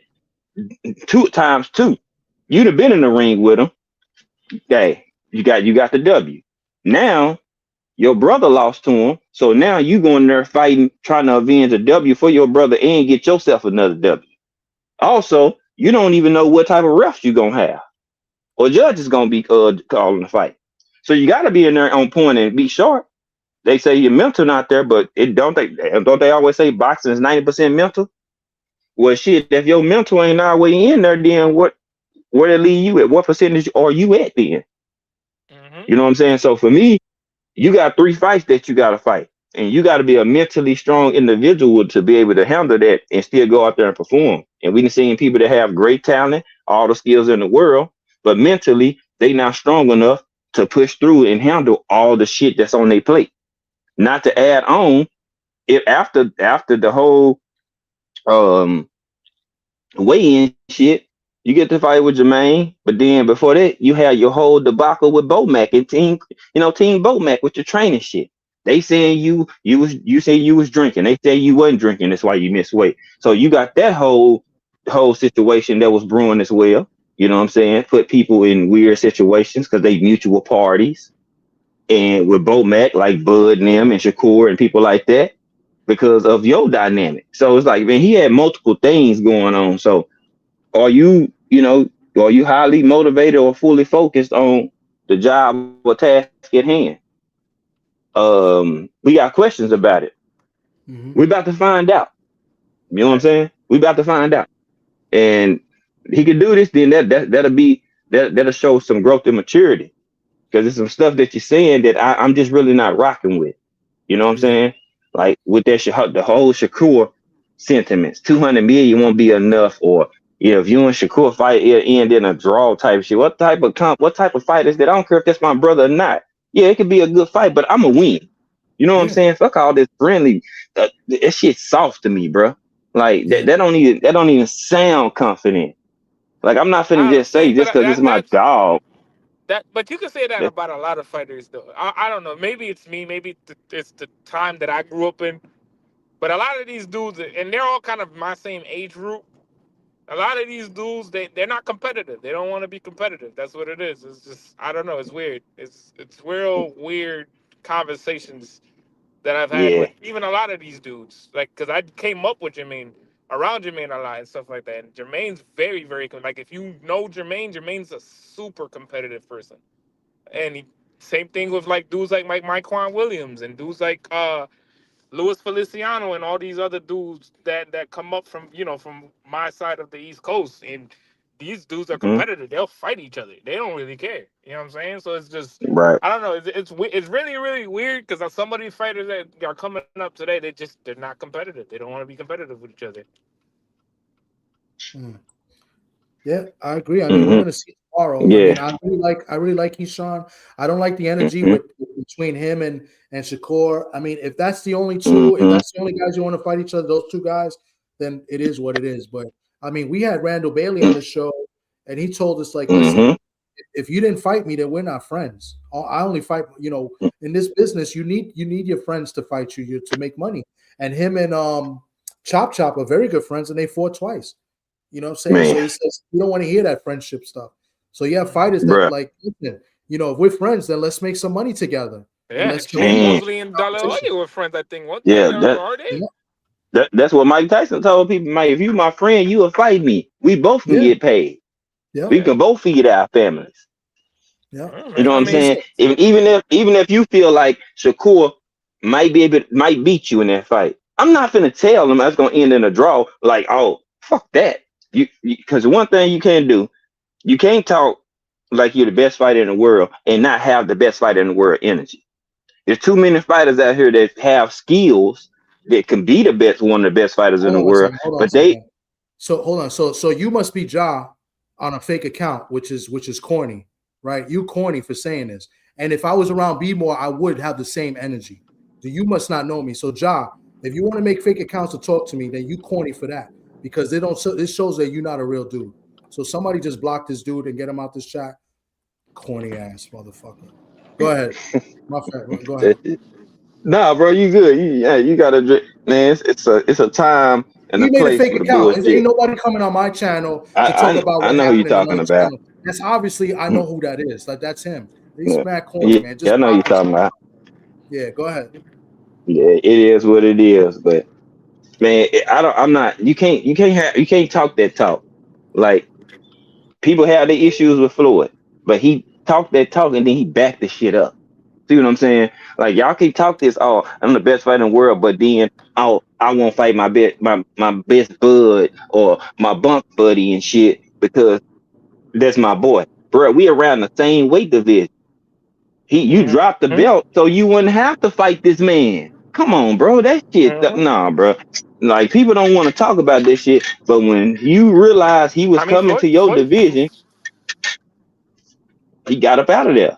Speaker 9: 2 times 2. You'd have been in the ring with him. Okay, you got the W. Now your brother lost to him, so now you going there fighting, trying to avenge a W for your brother and get yourself another W. Also, you don't even know what type of refs you gonna have, or judge is gonna be calling the fight. So you got to be in there on point and be sharp. They say your mental not there, but it don't they always say boxing is 90% mental? Well, shit, if your mental ain't always in there, then where they leave you at? What percentage are you at then?
Speaker 10: Mm-hmm.
Speaker 9: You know what I'm saying? So for me, you got 3 fights that you got to fight, and you got to be a mentally strong individual to be able to handle that and still go out there and perform. And we have seen people that have great talent, all the skills in the world, but mentally they not strong enough to push through and handle all the shit that's on their plate. Not to add on, if after the whole um weigh-in shit, you get to fight with Jermaine, but then before that, you had your whole debacle with Bomac and Team Bomac with your training shit. They saying you say you was drinking. They say you wasn't drinking. That's why you missed weight. So you got that whole situation that was brewing as well. You know what I'm saying? Put people in weird situations because they mutual parties. And with Bomac, like Bud and them and Shakur and people like that, because of your dynamic. So it's like, man, he had multiple things going on. So are you highly motivated or fully focused on the job or task at hand? We got questions about it.
Speaker 2: Mm-hmm.
Speaker 9: We're about to find out. You know what I'm saying? We about to find out. And he can do this, then that'll show some growth and maturity. Because there's some stuff that you're saying that I'm just really not rocking with. You know what I'm
Speaker 2: Yeah.
Speaker 9: saying? Like with the whole Shakur sentiments, 200 million won't be enough, or if you and Shakur fight, it end in a draw type shit. What type of fight is that? I don't care if that's my brother or not. Yeah, it could be a good fight, but I'm a win. You know what I'm
Speaker 2: Yeah.
Speaker 9: saying? Fuck all this friendly. That shit's soft to me, bro. Like
Speaker 2: Yeah.
Speaker 9: that don't even sound confident. Like I'm not finna
Speaker 10: I don't
Speaker 9: just
Speaker 10: see,
Speaker 9: say
Speaker 10: but
Speaker 9: just because it's my dog.
Speaker 10: but you can say that
Speaker 9: That,
Speaker 10: about a lot of fighters, though. I don't know. Maybe it's me. Maybe it's the time that I grew up in. But a lot of these dudes, and they're all kind of my same age group. A lot of these dudes, they're not competitive. They don't want to be competitive. That's what it is. It's just, I don't know. It's weird. It's real weird conversations that I've had
Speaker 9: yeah,
Speaker 10: with even a lot of these dudes. Like, because I came up with Jermaine, around Jermaine a lot and stuff like that. And Jermaine's very, very, like, if you know Jermaine's a super competitive person. And same thing with, like, dudes like Mike Williams and dudes like Louis Feliciano and all these other dudes that come up from from my side of the East Coast, and these dudes are
Speaker 9: mhm,
Speaker 10: competitive. They'll fight each other. They don't really care. You know what I'm saying? So it's just,
Speaker 9: right.
Speaker 10: I don't know. It's really really weird because some of these fighters that are coming up today, they're not competitive. They don't want to be competitive with each other.
Speaker 2: Mm. Yeah, I agree. I mean, we're
Speaker 9: Hmm.
Speaker 2: gonna see tomorrow. I mean,
Speaker 9: Yeah.
Speaker 2: I really like Keyshawn. I don't like the energy
Speaker 9: Hmm.
Speaker 2: with between him and Shakur. I mean, if that's the only two, if
Speaker 9: Hmm.
Speaker 2: that's the only guys you want to fight each other, those two guys, then it is what it is. But I mean, we had Randall Bailey on the show, and he told us like, listen,
Speaker 9: Hmm.
Speaker 2: if you didn't fight me, then we're not friends. I only fight, in this business, you need your friends to fight you to make money. And him and Chop Chop are very good friends, and they fought twice. You know what I'm saying? So
Speaker 9: Man,
Speaker 2: he says you don't want to hear that friendship stuff. So you have fighters that
Speaker 9: bruh.
Speaker 2: like, listen, if we're friends, then let's make some money together. And
Speaker 10: Yeah,
Speaker 2: let's kill
Speaker 10: Shane
Speaker 2: them all.
Speaker 9: Man,
Speaker 10: Mosley and De La Hoya were friends, I think. What
Speaker 9: yeah,
Speaker 10: are they?
Speaker 9: that's what Mike Tyson told people. Mike, if you my friend, you will fight me. We both can
Speaker 2: Yeah,
Speaker 9: get paid.
Speaker 2: yeah,
Speaker 9: We
Speaker 10: Yeah.
Speaker 9: can both feed our families.
Speaker 2: yeah.
Speaker 9: You know what
Speaker 10: I
Speaker 9: I'm
Speaker 10: mean,
Speaker 9: saying? Even if you feel like Shakur might beat you in that fight, I'm not finna tell them that's gonna end in a draw. Like, oh, fuck that. Because one thing you can't do, you can't talk like you're the best fighter in the world and not have the best fighter in the world energy. There's too many fighters out here that have skills that can be one of the best fighters in the
Speaker 2: Hold on a
Speaker 9: world,
Speaker 2: second. Hold on a
Speaker 9: but they,
Speaker 2: second. So hold on. So you must be Ja on a fake account, which is corny, right? You corny for saying this. And if I was around B more, I would have the same energy. So you must not know me. So Ja, if you want to make fake accounts to talk to me, then you corny for that because they don't. So this shows that you're not a real dude. So somebody just block this dude and get him out this chat. Corny ass motherfucker. Go ahead. My friend. Go ahead.
Speaker 9: nah, bro, you good. You gotta, man. It's a time and
Speaker 2: He
Speaker 9: a
Speaker 2: made a
Speaker 9: place
Speaker 2: fake
Speaker 9: for the
Speaker 2: account. There ain't
Speaker 9: bullshit.
Speaker 2: nobody coming on my channel to talk about
Speaker 9: I
Speaker 2: what
Speaker 9: know who you're
Speaker 2: happened in
Speaker 9: talking
Speaker 2: another
Speaker 9: about.
Speaker 2: channel. That's obviously I know who that is. Like that's him. He's
Speaker 9: Yeah,
Speaker 2: mad corny,
Speaker 9: yeah,
Speaker 2: man.
Speaker 9: I
Speaker 2: Just
Speaker 9: know who you're
Speaker 2: block his.
Speaker 9: talking about.
Speaker 2: Yeah, go ahead.
Speaker 9: Yeah, it is what it is. But man, I don't. I'm not. You can't talk that talk. Like people have their issues with Floyd, but he talked that talk and then he backed the shit up. See what I'm saying? Like y'all can talk this, oh, I'm the best fighter in the world, but then oh, I won't fight my best bud or my bunk buddy and shit because that's my boy. Bro, we around the same weight division. You dropped the belt so you wouldn't have to fight this man. Come on, bro. That shit, nah, bro. Like people don't want to talk about this shit, but when you realize he was
Speaker 10: I mean,
Speaker 9: coming to your division, he got up out of there.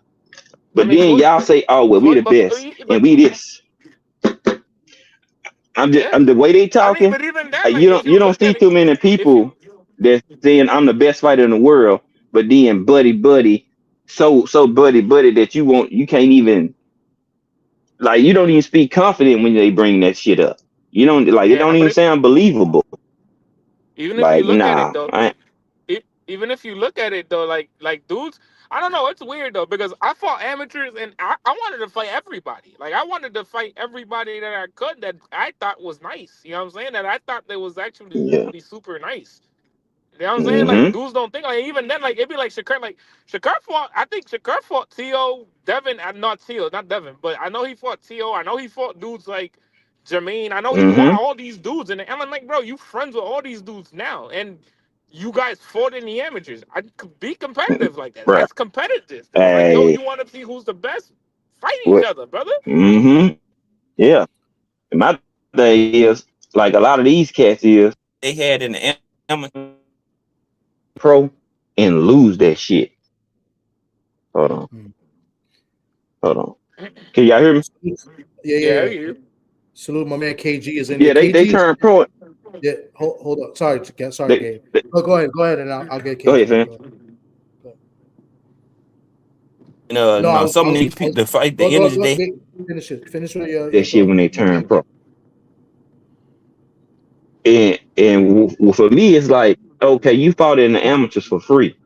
Speaker 9: But then y'all say, "Oh, well, we the best, and we this."
Speaker 10: yeah.
Speaker 9: I'm the way they
Speaker 10: I mean,
Speaker 9: talking.
Speaker 10: but even then, like, if
Speaker 9: You
Speaker 10: you
Speaker 9: don't
Speaker 10: look
Speaker 9: see
Speaker 10: at it,
Speaker 9: too many
Speaker 10: if
Speaker 9: people
Speaker 10: you,
Speaker 9: that saying I'm the best fighter in the world, but then buddy, so buddy that you can't even like you don't even speak confident when they bring that shit up. You don't like it
Speaker 10: yeah,
Speaker 9: don't
Speaker 10: but
Speaker 9: even sound believable.
Speaker 10: even if you
Speaker 9: Like
Speaker 10: look at it
Speaker 9: nah,
Speaker 10: though, even if you look at it though, like dudes, I don't know, it's weird though because I fought amateurs and I wanted to fight everybody. Like I wanted to fight everybody that I could that I thought was nice. You know what I'm saying? That I thought that was actually
Speaker 9: yeah,
Speaker 10: super nice. You know what I'm saying? Like
Speaker 9: mm-hmm,
Speaker 10: dudes don't think like even then like it'd be like Shakur. Like Shakur fought. I think Shakur fought T.O. Devin. Not T.O. Not Devin, but I know he fought T.O. I know he fought dudes like Jermaine. I know he fought
Speaker 9: mm-hmm,
Speaker 10: all these dudes. And I'm like, bro, you friends with all these dudes now, and you guys fought in the amateurs. I could be competitive like that.
Speaker 9: right.
Speaker 10: That's competitive. It's like, yo,
Speaker 9: Hey,
Speaker 10: you want to see who's the best? Fight each
Speaker 9: what?
Speaker 10: other, brother.
Speaker 9: Mm-hmm, yeah. And my thing is like a lot of these cats is they had an amateur pro and lose that shit. Hold on.
Speaker 2: Hmm.
Speaker 9: Hold on. Can y'all hear me?
Speaker 10: Yeah,
Speaker 2: Yeah.
Speaker 10: you.
Speaker 2: Salute, my man. KG is in there.
Speaker 9: Yeah, they
Speaker 2: KG is
Speaker 9: turned pro.
Speaker 2: yeah. Hold on. Sorry,
Speaker 9: They,
Speaker 2: Gabe.
Speaker 9: they
Speaker 2: Oh, go ahead, and I'll get
Speaker 9: go ahead,
Speaker 2: KG.
Speaker 9: fam.
Speaker 2: Go ahead. Go ahead.
Speaker 9: You
Speaker 2: No, I
Speaker 9: know,
Speaker 2: was,
Speaker 9: some
Speaker 2: I
Speaker 9: of
Speaker 2: was,
Speaker 9: these
Speaker 2: I
Speaker 9: people
Speaker 2: was
Speaker 9: to fight the
Speaker 2: go,
Speaker 9: energy
Speaker 2: go,
Speaker 9: they
Speaker 2: Gabe. Finish it. Finish with
Speaker 9: that
Speaker 2: your
Speaker 9: shit when
Speaker 2: thought.
Speaker 9: they turn pro. And for me, it's like okay, you fought in the amateurs for free,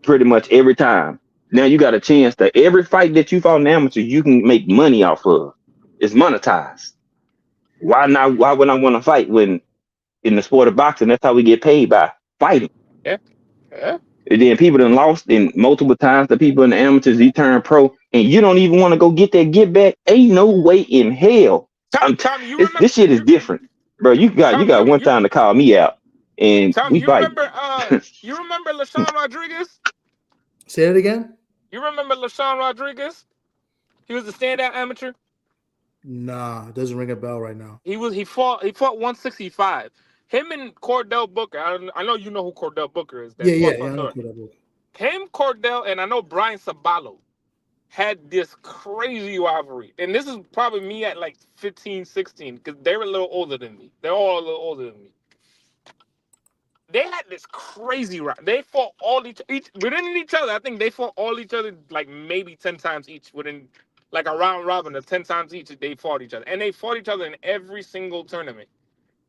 Speaker 9: pretty much every time. Now you got a chance that every fight that you fought in the amateurs, you can make money off of. It's monetized. Why not? Why would I want to fight when in the sport of boxing? That's how we get paid by fighting.
Speaker 10: Yeah, yeah.
Speaker 9: And then people done lost in multiple times. The people in the amateurs, he turned pro, and you don't even want to go get that get back. Ain't no way in hell.
Speaker 10: Tommy, you remember?
Speaker 9: This shit is different, bro. You
Speaker 10: Tommy,
Speaker 9: got one time to call me out, and
Speaker 10: Tommy,
Speaker 9: we fight.
Speaker 10: you remember LaShawn Rodriguez?
Speaker 2: Say it again.
Speaker 10: You remember LaShawn Rodriguez? He was a standout amateur.
Speaker 2: Nah, it doesn't ring a bell right now.
Speaker 10: He fought 165. Him and Cordell Booker. I know you know who Cordell Booker is. That fought
Speaker 2: Yeah. I know
Speaker 10: Santana.
Speaker 2: that book.
Speaker 10: Him, Cordell, and I know Brian Sabalo had this crazy rivalry. And this is probably me at like 15, 16, because they're a little older than me. They're all a little older than me. They had this crazy round. They fought all each within each other. I think they fought all each other like maybe 10 times each within like a round robin of 10 times each. They fought each other, and they fought each other in every single tournament.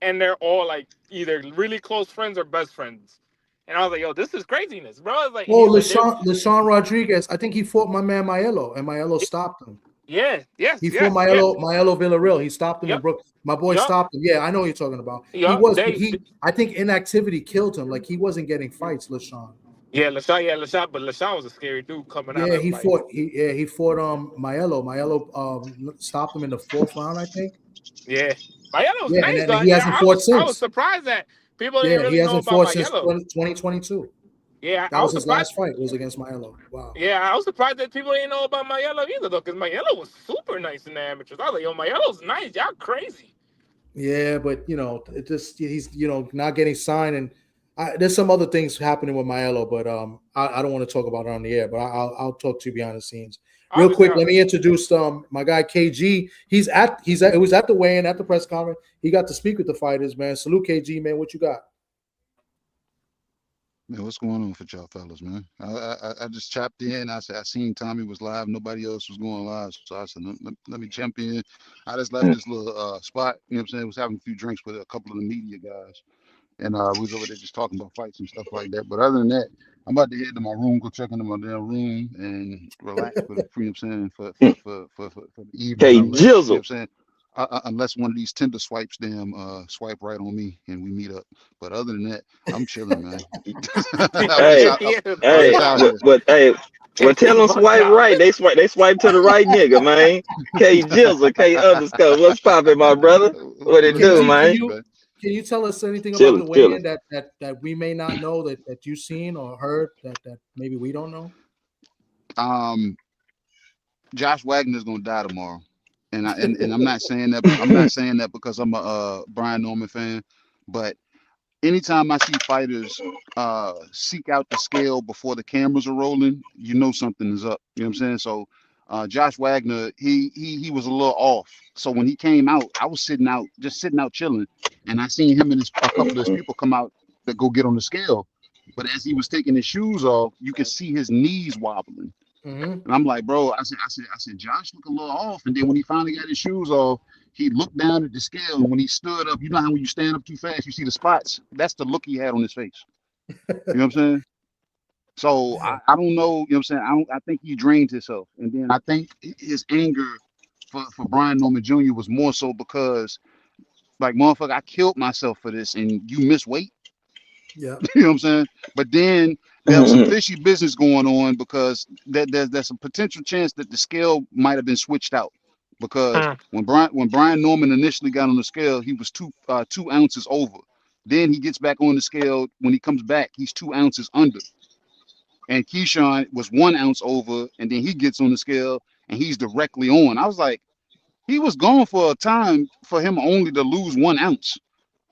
Speaker 10: And they're all like either really close friends or best friends. And I was like, yo, this is craziness, bro. I was like,
Speaker 2: Oh,
Speaker 10: he's like,
Speaker 2: LeSean Rodriguez. I think he fought my man Maelo, and Maelo stopped him.
Speaker 10: yeah, yes,
Speaker 2: He fought Maelo Villarreal. He stopped him in Brooklyn. My boy stopped him. Yeah, I know what you're talking about. He was. I think inactivity killed him. Like he wasn't getting fights, LeSean.
Speaker 10: Yeah, LeSean, but LeSean was a scary dude coming out.
Speaker 2: Yeah, he fought Maelo. Maelo stopped him in the 4th round, I think.
Speaker 10: Yeah, Maelo's
Speaker 2: Yeah,
Speaker 10: nice.
Speaker 2: and he hasn't fought since.
Speaker 10: I was surprised that people didn't really
Speaker 2: he hasn't
Speaker 10: know about
Speaker 2: fought since
Speaker 10: Maelo.
Speaker 2: 2022.
Speaker 10: Yeah,
Speaker 2: that was his last fight. It was against Maelo. Wow.
Speaker 10: Yeah, I was surprised that people didn't know about Maelo either, though, because Maelo was super nice in the amateurs. I was like, yo, Maelo's nice. Y'all crazy.
Speaker 2: Yeah, but it just he's not getting signed, and there's some other things happening with Maelo, but I don't want to talk about it on the air, but I'll talk to you behind the scenes. Real quick, let me introduce my guy KG. It was at the weigh-in, at the press conference. He got to speak with the fighters, man. Salute KG, man. What you got?
Speaker 11: Man, what's going on for y'all fellas, man? I just chopped in. I said I seen Tommy was live. Nobody else was going live. So I said, let me jump in. I just left this little spot, you know what I'm saying? I was having a few drinks with a couple of the media guys. And we was over there just talking about fights and stuff like that. But other than that, I'm about to head to my room, go check into my damn room and relax for the, you know what I'm saying, for the evening.
Speaker 9: Hey,
Speaker 11: unless, you know what I'm
Speaker 9: Jizzle.
Speaker 11: saying? Unless one of these Tinder swipes swipe right on me and we meet up. But other than that, I'm chilling, man.
Speaker 9: Well, tell them swipe right. They swipe to the right nigga, man. K Jizzle, K underscore. What's poppin', my brother? What it do, man?
Speaker 2: Can you tell us anything about the weigh-in that we may not know that you've seen or heard that maybe we don't know?
Speaker 11: Josh Wagner's gonna die tomorrow. And I'm not saying that. I'm not saying that because I'm a Brian Norman fan, but anytime I see fighters seek out the scale before the cameras are rolling, you know something is up. You know what I'm saying? So Josh Wagner, he was a little off. So when he came out, I was sitting out chilling, and I seen him and a couple of his people come out to go get on the scale. But as he was taking his shoes off, you could see his knees wobbling. And I'm like, bro, I said, Josh look a little off. And then when he finally got his shoes off, he looked down at the scale. And when he stood up, you know how when you stand up too fast, you see the spots? That's the look he had on his face. You know what I'm saying? So I don't know, you know what I'm saying? I think he drained himself. And then I think his anger for Brian Norman Jr. was more so because, like, motherfucker, I killed myself for this and you miss weight.
Speaker 2: Yeah.
Speaker 11: You know what I'm saying? But then there was some fishy business going on because there's a potential chance that the scale might have been switched out. Because when Brian Norman initially got on the scale, he was 2 ounces over. Then he gets back on the scale. When he comes back, he's 2 ounces under. And Keyshawn was 1 ounce over, and then he gets on the scale and he's directly on. I was like, he was gone for a time for him only to lose 1 ounce.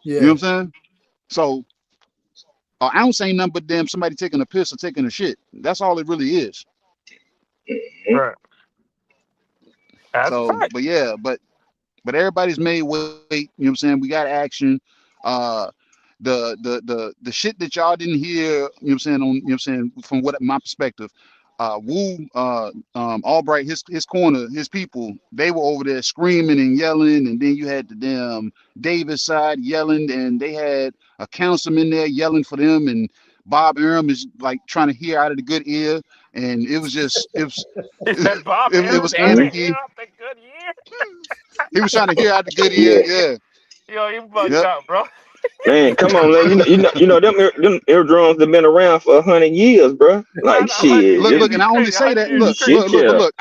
Speaker 2: Yeah.
Speaker 11: You know what I'm saying? So an ounce ain't nothing but damn somebody taking a piss or taking a shit. That's all it really is.
Speaker 10: Right.
Speaker 11: So, but yeah, but everybody's made weight. You know what I'm saying? We got action. The shit that y'all didn't hear. You know what I'm saying? From what my perspective, Wu, Albright, his corner, his people, they were over there screaming and yelling, and then you had the damn Davis side yelling, and they had a councilman there yelling for them, and Bob Arum is like trying to hear out of the good ear, and it was anarchy. He was trying to hear out the good ear, yeah.
Speaker 10: Yo, you fucked up, bro.
Speaker 9: Man, come on, man. You know them eardrums have been around for 100 years, bro. Like shit.
Speaker 11: Look, and I only say that. Look.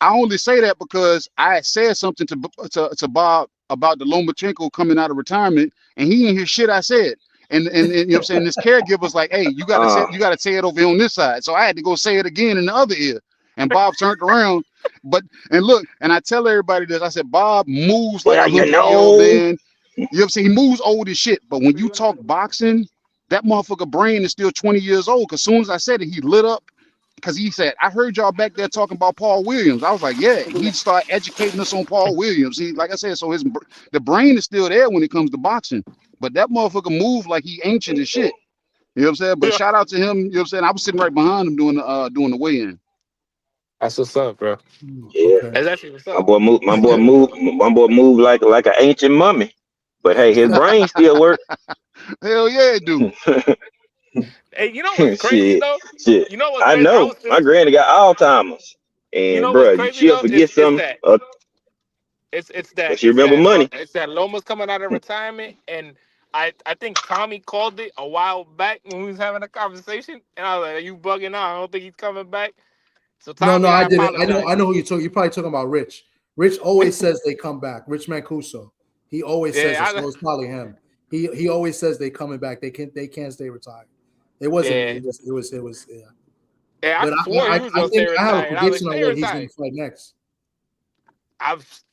Speaker 11: I only say that because I said something to Bob about the Lomachenko coming out of retirement, and he didn't hear shit I said. And you know what I'm saying? This caregiver's like, hey, you gotta say it over here on this side. So I had to go say it again in the other ear. And Bob turned around. And I tell everybody this. I said, Bob moves like a 100-year-old man. You know what I'm saying? He moves old as shit. But when you talk boxing, that motherfucker brain is still 20 years old. Because as soon as I said it, he lit up. Because he said, I heard y'all back there talking about Paul Williams. I was like, yeah. He started educating us on Paul Williams. Like I said, so the brain is still there when it comes to boxing. But that motherfucker moved like he ancient as shit. You know what I'm saying? But shout out to him. You know what I'm saying? I was sitting right behind him doing the weigh-in.
Speaker 10: That's what's up, bro.
Speaker 9: Yeah.
Speaker 10: That's actually what's up.
Speaker 9: My boy moved like an ancient mummy. But hey, his brain still work.
Speaker 11: Hell yeah, it do.
Speaker 10: Hey, you know what's crazy
Speaker 9: Shit,
Speaker 10: though?
Speaker 9: shit.
Speaker 10: You know what's
Speaker 9: I
Speaker 10: crazy? I
Speaker 9: know
Speaker 10: was
Speaker 9: my
Speaker 10: just,
Speaker 9: granny got Alzheimer's,
Speaker 10: you
Speaker 9: and
Speaker 10: know what's
Speaker 9: bruh,
Speaker 10: crazy
Speaker 9: she'll
Speaker 10: though?
Speaker 9: forget something. But she remember money.
Speaker 10: It's that Loma's coming out of retirement, and I think Tommy called it a while back when we was having a conversation, and I was like, "Are you bugging out? I don't think he's coming back." So
Speaker 2: No,
Speaker 10: Tommy, I
Speaker 2: I didn't.
Speaker 10: apologize.
Speaker 2: I know who you talk. You're probably talking about Rich. Rich always says they come back. Rich Mancuso. He always says it. So
Speaker 10: Yeah,
Speaker 2: it's probably him. He always says they coming back. They can't stay retired. It wasn't me.
Speaker 10: yeah,
Speaker 2: It was yeah.
Speaker 10: yeah. I
Speaker 2: But
Speaker 10: swore he was
Speaker 2: I
Speaker 10: gonna stay
Speaker 2: think I have a
Speaker 10: retired. I was like,
Speaker 2: prediction on
Speaker 10: "Stay
Speaker 2: what he's going
Speaker 10: retired."
Speaker 2: to fight next.
Speaker 10: I've,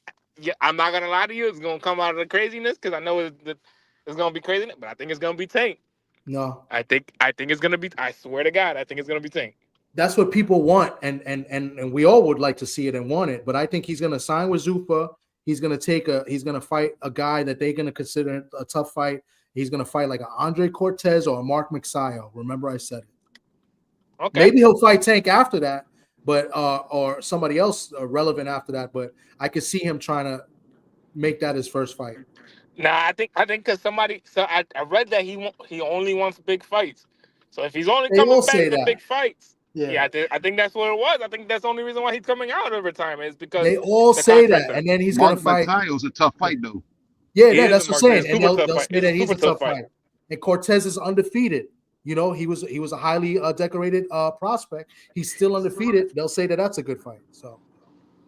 Speaker 10: yeah, I'm not gonna lie to you. It's gonna come out of the craziness because I know it's gonna be crazy, but I think it's gonna be Tank.
Speaker 2: No,
Speaker 10: I think it's gonna be. I swear to God, I think it's gonna be Tank.
Speaker 2: that's what people want, and we all would like to see it and want it. But I think he's going to sign with Zuffa. He's going to fight a guy that they're going to consider a tough fight. He's going to fight like an Andre Cortez or a Mark Mixayo. Remember, I said it.
Speaker 10: Okay.
Speaker 2: Maybe he'll fight Tank after that, but or somebody else relevant after that. But I could see him trying to make that his first fight.
Speaker 10: Nah, I think because somebody. So I read that he only wants big fights. So if he's only
Speaker 2: They all
Speaker 10: coming back
Speaker 2: say
Speaker 10: for
Speaker 2: that.
Speaker 10: big fights,
Speaker 2: Yeah.
Speaker 10: I think that's what it was. I think that's the only reason why he's coming out of retirement is because
Speaker 2: They all
Speaker 10: the
Speaker 2: say
Speaker 10: contracts
Speaker 2: that,
Speaker 10: are.
Speaker 2: and then he's going
Speaker 11: Mark
Speaker 2: to fight.
Speaker 11: Matayo's a tough fight though.
Speaker 2: Yeah,
Speaker 10: He
Speaker 2: no,
Speaker 10: is
Speaker 2: that's
Speaker 10: a
Speaker 2: what I'm saying.
Speaker 10: It's a
Speaker 2: And
Speaker 10: super tough
Speaker 2: they'll
Speaker 10: fight.
Speaker 2: say
Speaker 10: It's a
Speaker 2: that he's
Speaker 10: super
Speaker 2: a
Speaker 10: tough
Speaker 2: tough
Speaker 10: fight.
Speaker 2: fight. And Cortez is undefeated. You know, he was a highly decorated prospect. He's still undefeated. They'll say that that's a good fight. So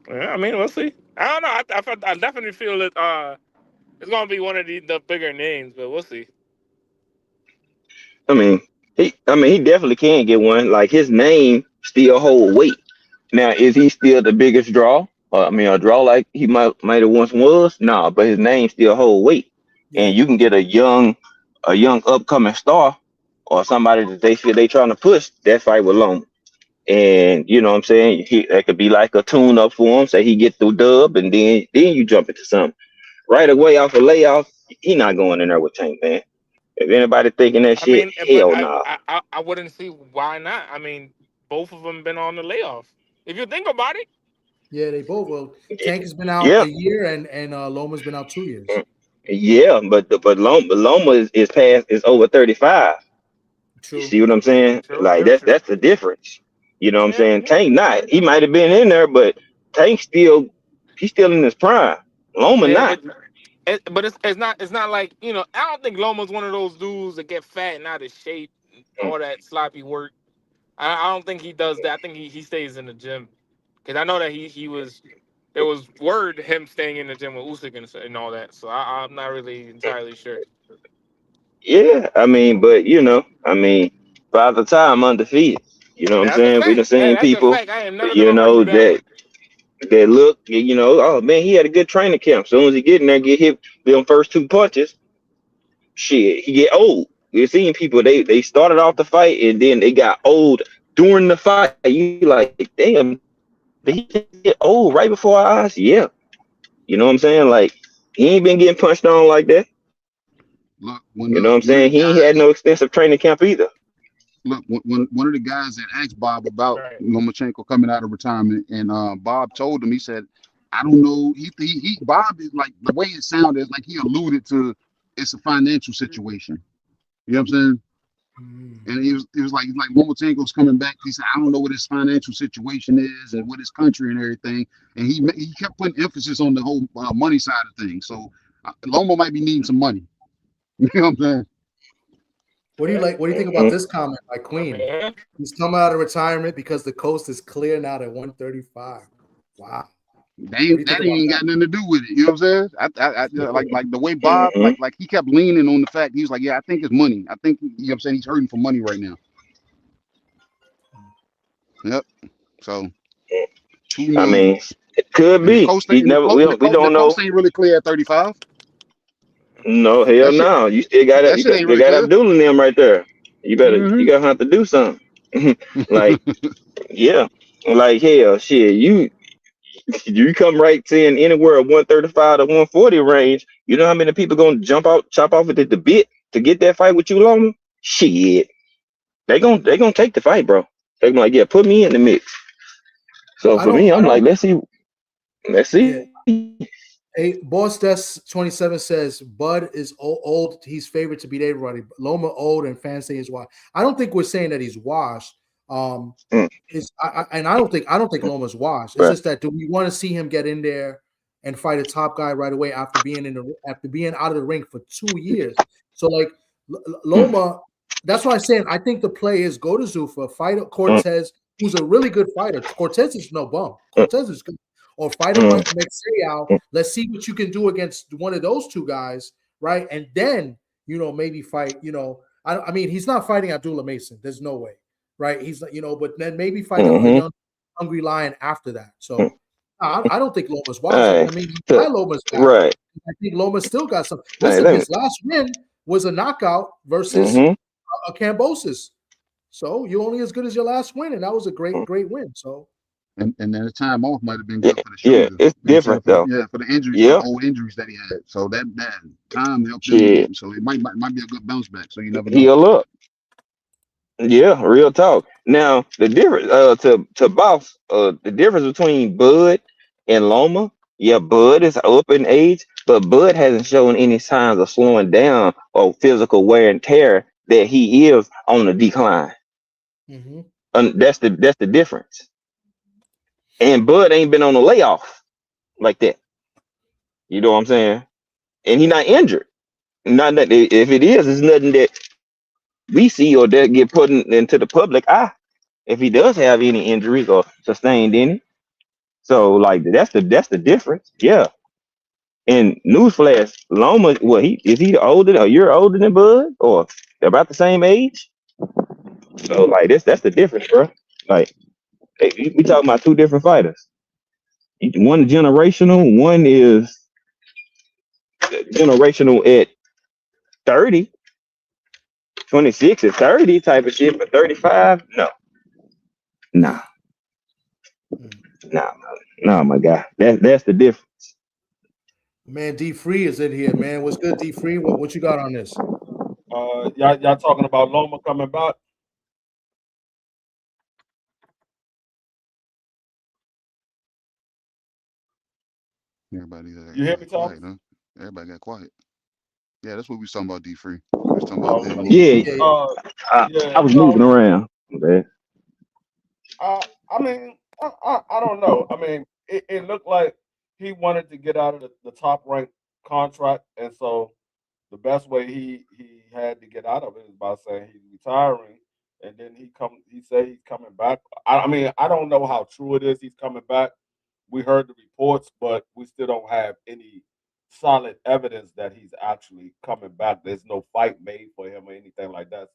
Speaker 10: Yeah, I mean, we'll see. I don't know. I definitely feel that it's gonna be one of the bigger names, but we'll see.
Speaker 9: I mean, he definitely can get one. Like his name still hold weight. Now, is he still the biggest draw? I mean, a draw like he might have once was. No, but his name still hold weight,
Speaker 2: yeah,
Speaker 9: and you can get a young upcoming star or somebody that they feel they trying to push that fight with Loma. And you know what I'm saying? That could be like a tune up for him. Say he get through dub, and then you jump into something right away off a layoff. He not going in there with Tank, man. If anybody thinking that
Speaker 10: I
Speaker 9: shit,
Speaker 10: mean, but
Speaker 9: hell nah.
Speaker 10: I wouldn't see why not. I mean, both of them been on the layoff. If you think about it,
Speaker 2: yeah, they both. Well, Tank has been out
Speaker 9: Yeah,
Speaker 2: a year, and Loma's been out 2 years.
Speaker 9: yeah, but Loma is past is over 35. You
Speaker 2: True.
Speaker 9: see what I'm saying? Like
Speaker 10: true.
Speaker 9: that's the difference. You know what I'm
Speaker 10: Yeah,
Speaker 9: saying? Tank not. He might have been in there, but Tank he's still in his prime. Loma
Speaker 10: yeah,
Speaker 9: not.
Speaker 10: but it's not like I don't think Loma's one of those dudes that get fat and out of shape, and all that sloppy work. I don't think he does that. I think he stays in the gym because I know that he was. There was word him staying in the gym with Usyk and all that. So I'm not really entirely sure.
Speaker 9: Yeah, I mean, but by the time undefeated. You know what I'm
Speaker 10: That's a
Speaker 9: saying? We done
Speaker 10: fact. Hey,
Speaker 9: seen
Speaker 10: that's a
Speaker 9: people,
Speaker 10: fact. I am never gonna argue that.
Speaker 9: that look, oh man, he had a good training camp. Soon as he get in there, get hit them first two punches, shit, he get old. We've seen people they started off the fight and then they got old during the fight. You like, damn, did he get old right before our eyes? Yeah. You know what I'm saying? Like he ain't been getting punched on like that.
Speaker 11: Look,
Speaker 9: You know what I'm saying? He ain't had no extensive training camp either.
Speaker 11: when one of the guys that asked Bob about
Speaker 10: Right.
Speaker 11: Lomachenko coming out of retirement, and Bob told him, he said, I don't know. He Bob is like, the way it sounded, like he alluded to it's a financial situation. You know what I'm saying? And he was like Lomachenko's coming back. He said, I don't know what his financial situation is and what his country and everything. And he kept putting emphasis on the whole money side of things. So Loma might be needing some money. You know what I'm saying?
Speaker 2: What do you like? What do you think about this comment by Queen?
Speaker 10: Yeah.
Speaker 2: He's coming out of retirement because the coast is clear now at 135. Wow.
Speaker 11: That ain't got nothing to do with it. You know what I'm saying? I like the way Bob like he kept leaning on the fact he was like, yeah, I think it's money. I think, you know what I'm saying, he's hurting for money right now. Yep. So who knows?
Speaker 9: I mean, it could be. We don't know.
Speaker 11: Coast ain't really clear at 35.
Speaker 9: No, hell no. You still got
Speaker 11: that shit ain't really clear.
Speaker 9: Abdul in them right there. You gotta have to do something. Like, yeah. Like hell, shit. You come right saying anywhere 135 to 140 range. You know how many people gonna chop off at the bit to get that fight with you, Loma? Shit. They gonna take the fight, bro. They gonna like, yeah, put me in the mix. So for me, I'm like, let's see.
Speaker 2: Yeah. Hey, Boss Des 27 says Bud is old. He's favored to beat everybody. Loma old, and fans say he's washed. I don't think we're saying that he's washed. And I don't think Loma's washed. It's just that do we want to see him get in there and fight a top guy right away after being out of the ring for 2 years? So like Loma, that's why I'm saying I think the play is go to Zuffa, fight Cortez, who's a really good fighter. Cortez is no bum. Cortez is good. Or fight him like Mexeo. Let's see what you can do against one of those two guys, right? And then maybe fight. I mean, he's not fighting Abdullah Mason. There's no way, right? He's but then maybe fight a young hungry lion after that. So I don't think Loma's watching. I mean, Loma's back.
Speaker 9: Right.
Speaker 2: I think Loma's still got some. Listen, his last win was a knockout versus Cambosis. So you're only as good as your last win, and that was a great win. So.
Speaker 11: And then the time off might have been good for the shoulder.
Speaker 9: Yeah, it's different though.
Speaker 11: Yeah, for the injuries, old injuries that he had. So that time helped him. So it might be a good bounce back. So you never know.
Speaker 9: Heal up. Yeah, real talk. Now the difference to Boss, the difference between Bud and Loma. Yeah, Bud is up in age, but Bud hasn't shown any signs of slowing down or physical wear and tear that he is on the decline. And that's the difference. And Bud ain't been on a layoff like that. You know what I'm saying? And he's not injured. Not that if it is, it's nothing that we see or that get put into the public eye. If he does have any injuries or sustained any, so like that's the difference. Yeah. And newsflash, Loma, is he older? A year older than Bud, or about the same age? So like that's the difference, bro. Like. We talking about two different fighters. One generational, one is generational at 30. 26 is 30 type of shit, but 35, no. Nah, my guy. That's the difference.
Speaker 2: Man, D Free is in here, man. What's good, D Free? What you got on this?
Speaker 12: Y'all talking about Loma coming back?
Speaker 11: Everybody
Speaker 12: you hear me, Tom?
Speaker 11: Quiet, huh? Everybody got quiet. Yeah, that's what we was talking about, D Free. We was talking about
Speaker 9: I was moving around. Okay.
Speaker 12: I mean, I don't know. I mean, it looked like he wanted to get out of the top ranked contract, and so the best way he had to get out of it is by saying he's retiring, and then he said he's coming back. I mean, I don't know how true it is he's coming back. We heard the reports, but we still don't have any solid evidence that he's actually coming back. There's no fight made for him or anything like that.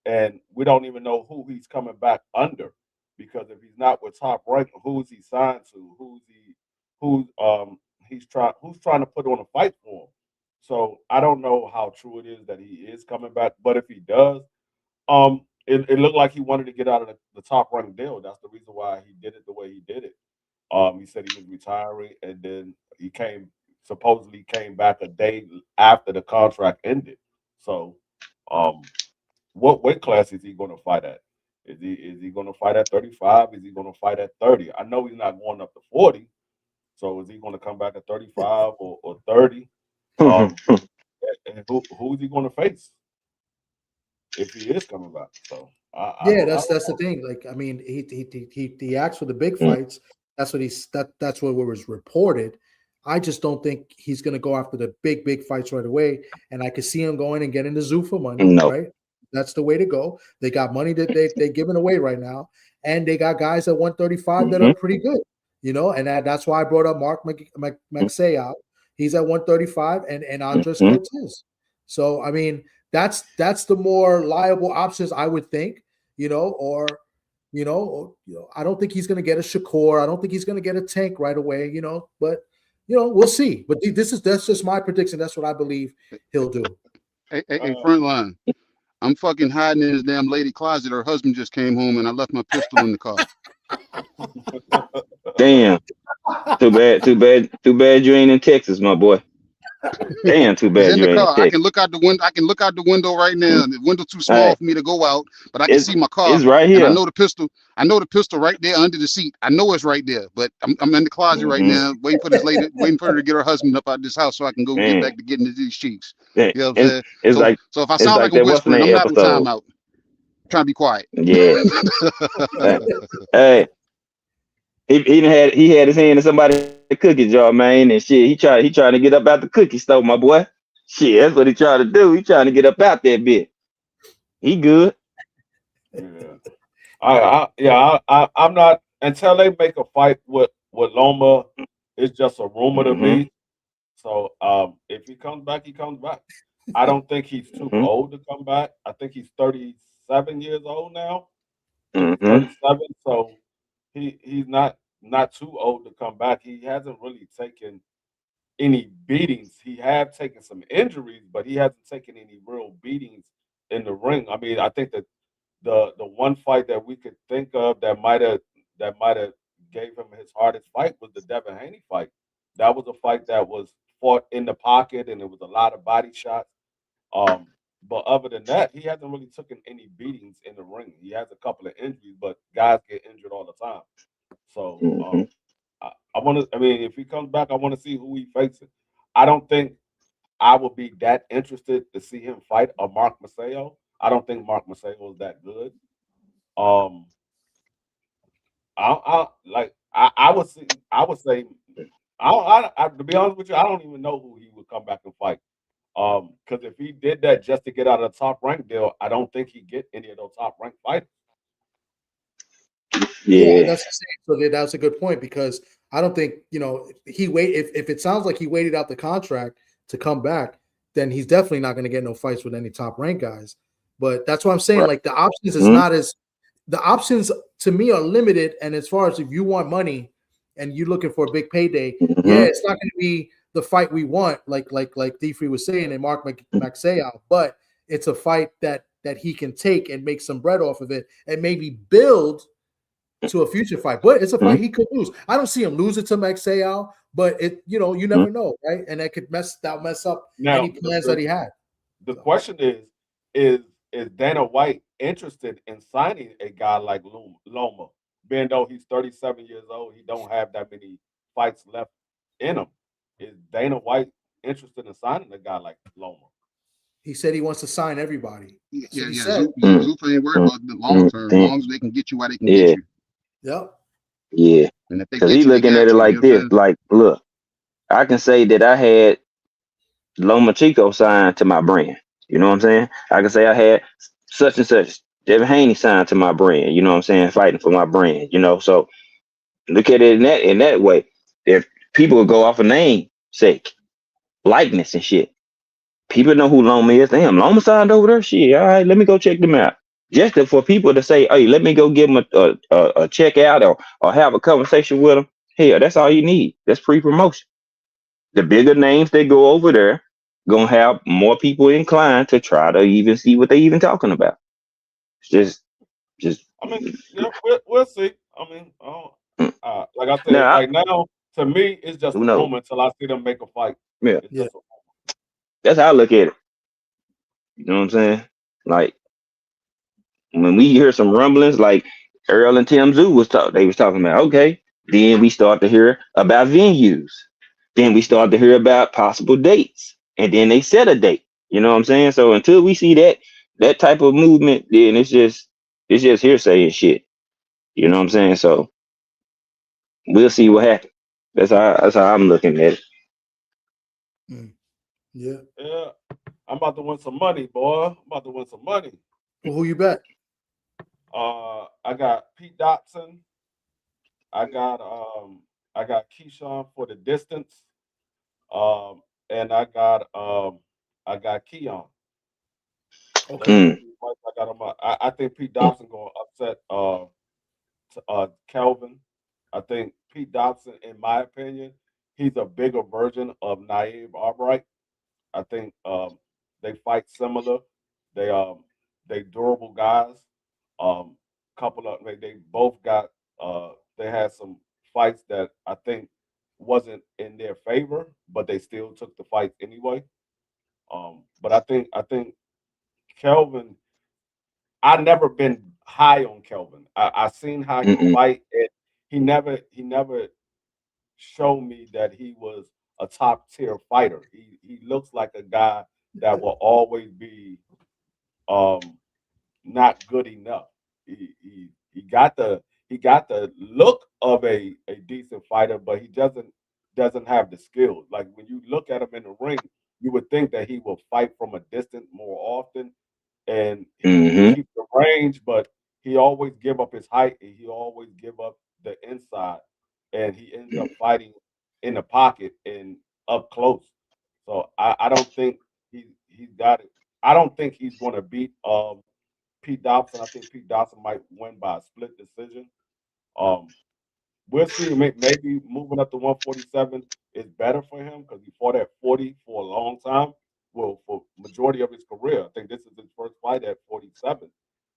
Speaker 12: And we don't even know who he's coming back under, because if he's not with Top Rank, who's he signed to? Who's trying to put on a fight for him? So I don't know how true it is that he is coming back, but if he does, it looked like he wanted to get out of the Top Rank deal. That's the reason why he did it the way he did it. He said he was retiring, and then he supposedly came back a day after the contract ended. So, what weight class is he going to fight at? Is he going to fight at 35? Is he going to fight at 30? I know he's not going up to 40. So is he going to come back at 35 or 30? And who is he going to face if he is coming back? So
Speaker 2: that's the thing. Like, I mean, he asked for the big fights. That's what was reported. I just don't think he's going to go after the big fights right away. And I could see him going and getting the Zuffa money, right? That's the way to go. They got money that they're giving away right now, and they got guys at 135 that are pretty good, And that's why I brought up Mark Mexeo. He's at 135, and Andres Cortez. So I mean, that's the more liable options, I would think, I don't think he's going to get a Shakur. I don't think he's going to get a Tank right away, but we'll see. But that's just my prediction. That's what I believe he'll do.
Speaker 11: Hey, Frontline. I'm fucking hiding in his damn lady closet. Her husband just came home, and I left my pistol in the car.
Speaker 9: Damn. Too bad you ain't in Texas, my boy. Damn, too
Speaker 11: He's
Speaker 9: bad
Speaker 11: in
Speaker 9: you
Speaker 11: the
Speaker 9: ain't
Speaker 11: car. I
Speaker 9: text.
Speaker 11: can look out the window. I can look out the window right now. The window too
Speaker 9: All
Speaker 11: small
Speaker 9: right,
Speaker 11: for me to go out, but I can see my car,
Speaker 9: it's right
Speaker 11: and I
Speaker 9: here.
Speaker 11: know the pistol. I know the pistol right there under the seat. I know it's right there, but I'm in the closet right now, waiting for this lady, waiting for her to get her husband up out this house so I can go get
Speaker 9: Man,
Speaker 11: back to getting these cheeks.
Speaker 9: it's
Speaker 11: You know what I'm saying?
Speaker 9: like
Speaker 11: So if I
Speaker 9: it's
Speaker 11: sound
Speaker 9: like
Speaker 11: like I'm
Speaker 9: that what's the
Speaker 11: whispering, I'm
Speaker 9: name
Speaker 11: not in
Speaker 9: episode.
Speaker 11: timeout. I'm trying to be quiet.
Speaker 9: Yeah. Hey, he had his hand in somebody's cookie jar, man, and shit. He trying to get up out the cookie store, my boy. Shit, that's what he trying to do. He trying to get up out that bit. He good.
Speaker 12: Yeah. I'm not until they make a fight with Loma. It's just a rumor to
Speaker 9: Mm-hmm.
Speaker 12: me. So if he comes back, he comes back. I don't think he's too
Speaker 9: Mm-hmm.
Speaker 12: old to come back. I think he's 37 years old now.
Speaker 9: Mm-hmm.
Speaker 12: 37. So he's not too old to come back. He hasn't really taken any beatings. He have taken some injuries, but he hasn't taken any real beatings in the ring. I mean, I think that the one fight that we could think of that might have gave him his hardest fight was the Devin Haney fight. That was a fight that was fought in the pocket and it was a lot of body shots. Um, but other than that, he hasn't really taken any beatings in the ring. He has a couple of injuries, but guys get injured all the time. So
Speaker 9: Mm-hmm.
Speaker 12: I want to. I mean, if he comes back, I want to see who he faces. I don't think I would be that interested to see him fight a Mark Maseo. I don't think Mark Maseo is that good. Um, I would say, to be honest with you, I don't even know who he would come back and fight. Because if he did that just to get out of the top rank deal, I don't think he'd get any of those top rank fighters.
Speaker 2: Yeah,
Speaker 9: Yeah.
Speaker 2: that's the same. So that's a good point because I don't think he wait. If it sounds like he waited out the contract to come back, then he's definitely not going to get no fights with any top rank guys. But that's what I'm saying.
Speaker 9: Right.
Speaker 2: Like the options is
Speaker 9: Mm-hmm.
Speaker 2: not as the options to me are limited. And as far as if you want money and you're looking for a big payday, yeah,
Speaker 9: Mm-hmm.
Speaker 2: it's not going to be the fight we want, like D3 was saying, and Mark Maxeo, but it's a fight that he can take and make some bread off of it and maybe build to a future fight. But it's a fight he could lose. I don't see him lose it to Maxeo, but you never know, right? And that could mess up
Speaker 12: Now,
Speaker 2: any plans that he had.
Speaker 12: the question is Dana White interested in signing a guy like Loma? Being though he's 37 years old, he don't have that many fights left in him. Is Dana White interested in signing a guy like Loma?
Speaker 2: He said he wants to sign everybody.
Speaker 11: Yeah,
Speaker 2: So he
Speaker 11: yeah.
Speaker 2: said,
Speaker 11: Zupa ain't worried about the long term, as long as they can get you while they can get you.
Speaker 2: Yep.
Speaker 9: Yeah.
Speaker 11: And if they
Speaker 9: Because
Speaker 11: get
Speaker 9: he
Speaker 11: you, they
Speaker 9: looking at
Speaker 11: got
Speaker 9: it
Speaker 11: you. You
Speaker 9: like
Speaker 11: know what I'm
Speaker 9: this.
Speaker 11: saying?
Speaker 9: Like, look, I can say that I had Loma Chico signed to my brand. You know what I'm saying? I can say I had such and such Devin Haney signed to my brand. You know what I'm saying? Fighting for my brand. So look at it in that way. If people would go off a name sake, likeness and shit, people know who Loma is. Damn, Loma signed over there. Shit, all right, let me go check them out. Just for people to say, hey, let me go give them a check out or have a conversation with them. Hell, that's all you need. That's pre-promotion. The bigger names that go over there gonna have more people inclined to try to even see what they even talking about. It's just.
Speaker 12: I mean, we'll see. I mean, like I said,
Speaker 9: Now,
Speaker 12: right now, to me, it's just
Speaker 9: who
Speaker 12: a
Speaker 9: knows?
Speaker 12: rumor until I see them make a fight.
Speaker 9: Yeah,
Speaker 12: It's just a
Speaker 9: that's how I look at it. You know what I'm saying? Like when we hear some rumblings, like Earl and Tim Zoo they was talking about. Okay, then we start to hear about venues. Then we start to hear about possible dates, and then they set a date. You know what I'm saying? So until we see that type of movement, then it's just hearsay and shit. You know what I'm saying? So we'll see what happens. That's how I'm looking at it.
Speaker 2: Yeah.
Speaker 12: Yeah, I'm about to win some money, boy. I'm about to win some money.
Speaker 2: Well, who you bet?
Speaker 12: I got Pete Dotson. I got Keyshawn for the distance. And I got Keon. Those are the
Speaker 9: Mm.
Speaker 12: three fights I got on my. I think Pete Dobson gonna upset Kelvin. I think Pete Dobson, in my opinion, he's a bigger version of Naib Albright. I think they fight similar. They durable guys. Couple of they both got they had some fights that I think wasn't in their favor, but they still took the fight anyway. But I think Kelvin. I never been high on Kelvin. I seen how he
Speaker 9: Mm-mm.
Speaker 12: fight, and he never showed me that he was a top tier fighter. He looks like a guy that will always be um not good enough. He got the look of a decent fighter, but he doesn't have the skills. Like when you look at him in the ring, you would think that he will fight from a distance more often, and he will
Speaker 9: Mm-hmm.
Speaker 12: keep the range, but he always give up his height and he always give up the inside, and he ends up fighting in the pocket and up close. So I don't think he's got it. I don't think he's going to beat Pete Dobson. I think Pete Dobson might win by a split decision. Um, we'll see. Maybe moving up to 147 is better for him because he fought at 40 for a long time. Well, for majority of his career, I think this is his first fight at 47.